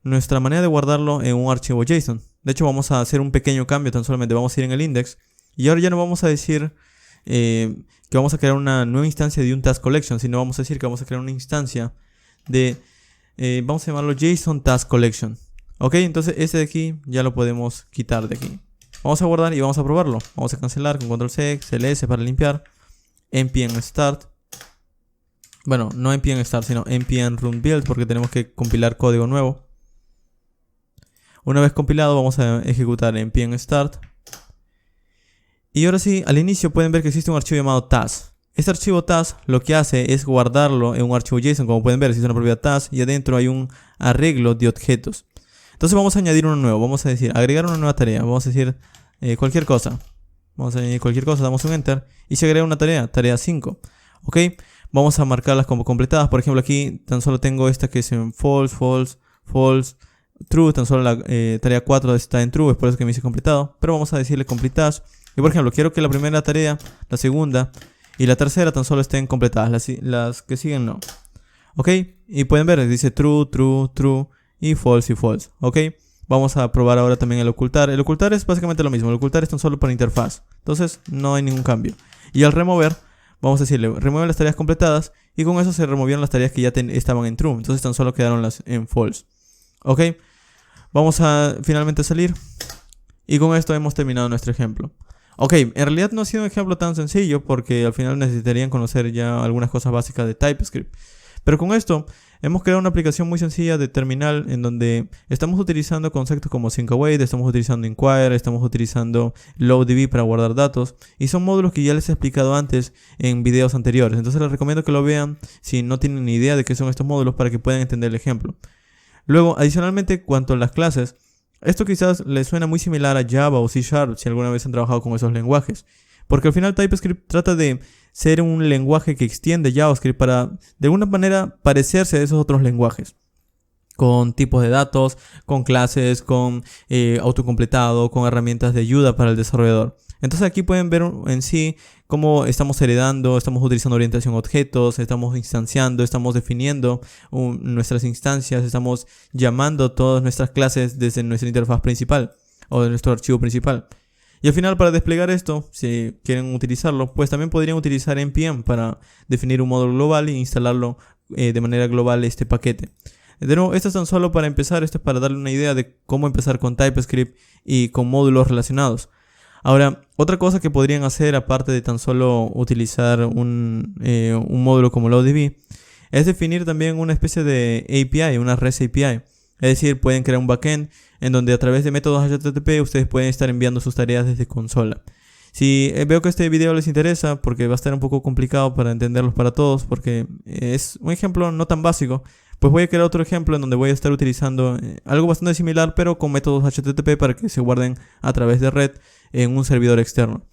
nuestra manera de guardarlo en un archivo JSON. De hecho vamos a hacer un pequeño cambio, tan solamente vamos a ir en el index. Y ahora ya no vamos a decir que vamos a crear una nueva instancia de un task collection, sino vamos a decir que vamos a crear una instancia de... vamos a llamarlo JSON Task Collection. Ok, entonces ese de aquí ya lo podemos quitar de aquí. Vamos a guardar y vamos a probarlo. Vamos a cancelar con control C, CLS para limpiar. npm start. Bueno, no npm start, sino npm run build, porque tenemos que compilar código nuevo. Una vez compilado vamos a ejecutar npm start. Y ahora sí, al inicio pueden ver que existe un archivo llamado task. Este archivo task lo que hace es guardarlo en un archivo JSON. Como pueden ver, existe una propiedad task y adentro hay un arreglo de objetos. Entonces vamos a añadir uno nuevo. Vamos a decir agregar una nueva tarea. Vamos a decir cualquier cosa. Vamos a añadir cualquier cosa, damos un enter y se agrega una tarea, tarea 5. Ok, vamos a marcarlas como completadas. Por ejemplo, aquí tan solo tengo esta que es en false, false, false, true. Tan solo la tarea 4 está en true, es por eso que me dice completado. Pero vamos a decirle complete task. Y por ejemplo, quiero que la primera tarea, la segunda y la tercera tan solo estén completadas. Las que siguen no. Ok, y pueden ver, dice true, true, true y false y false. Ok, vamos a probar ahora también el ocultar. El ocultar es básicamente lo mismo. El ocultar es tan solo para interfaz. Entonces no hay ningún cambio. Y al remover, vamos a decirle remueve las tareas completadas. Y con eso se removieron las tareas que ya estaban en true. Entonces tan solo quedaron las en false. Ok, vamos a finalmente salir. Y con esto hemos terminado nuestro ejemplo. Ok, en realidad no ha sido un ejemplo tan sencillo porque al final necesitarían conocer ya algunas cosas básicas de TypeScript. Pero con esto hemos creado una aplicación muy sencilla de terminal en donde estamos utilizando conceptos como sync-await, estamos utilizando inquire, estamos utilizando loadDB para guardar datos y son módulos que ya les he explicado antes en videos anteriores. Entonces les recomiendo que lo vean si no tienen ni idea de qué son estos módulos para que puedan entender el ejemplo. Luego, adicionalmente, cuanto a las clases, esto quizás les suena muy similar a Java o C# si alguna vez han trabajado con esos lenguajes. Porque al final TypeScript trata de ser un lenguaje que extiende JavaScript para de alguna manera parecerse a esos otros lenguajes. Con tipos de datos, con clases, con autocompletado, con herramientas de ayuda para el desarrollador. Entonces aquí pueden ver en sí cómo estamos heredando, estamos utilizando orientación a objetos, estamos instanciando, estamos definiendo nuestras instancias, estamos llamando todas nuestras clases desde nuestra interfaz principal o de nuestro archivo principal. Y al final, para desplegar esto, si quieren utilizarlo, pues también podrían utilizar npm para definir un módulo global e instalarlo de manera global este paquete. De nuevo, esto es tan solo para empezar, esto es para darle una idea de cómo empezar con TypeScript y con módulos relacionados. Ahora, otra cosa que podrían hacer, aparte de tan solo utilizar un módulo como LoadDB, es definir también una especie de API, una REST API. Es decir, pueden crear un backend en donde a través de métodos HTTP ustedes pueden estar enviando sus tareas desde consola. Si veo que este video les interesa, porque va a estar un poco complicado para entenderlos para todos, porque es un ejemplo no tan básico, pues voy a crear otro ejemplo en donde voy a estar utilizando algo bastante similar, pero con métodos HTTP para que se guarden a través de red en un servidor externo.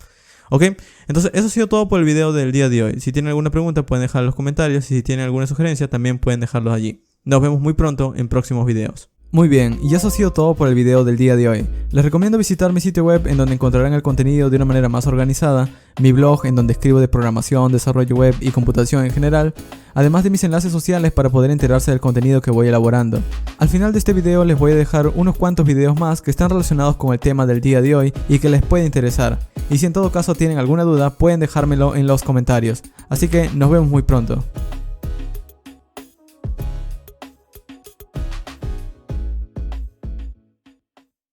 Ok, entonces eso ha sido todo por el video del día de hoy. Si tienen alguna pregunta pueden dejar en los comentarios y si tienen alguna sugerencia también pueden dejarlos allí. Nos vemos muy pronto en próximos videos. Muy bien, y eso ha sido todo por el video del día de hoy. Les recomiendo visitar mi sitio web en donde encontrarán el contenido de una manera más organizada, mi blog en donde escribo de programación, desarrollo web y computación en general, además de mis enlaces sociales para poder enterarse del contenido que voy elaborando. Al final de este video les voy a dejar unos cuantos videos más que están relacionados con el tema del día de hoy y que les puede interesar. Y si en todo caso tienen alguna duda pueden dejármelo en los comentarios. Así que nos vemos muy pronto.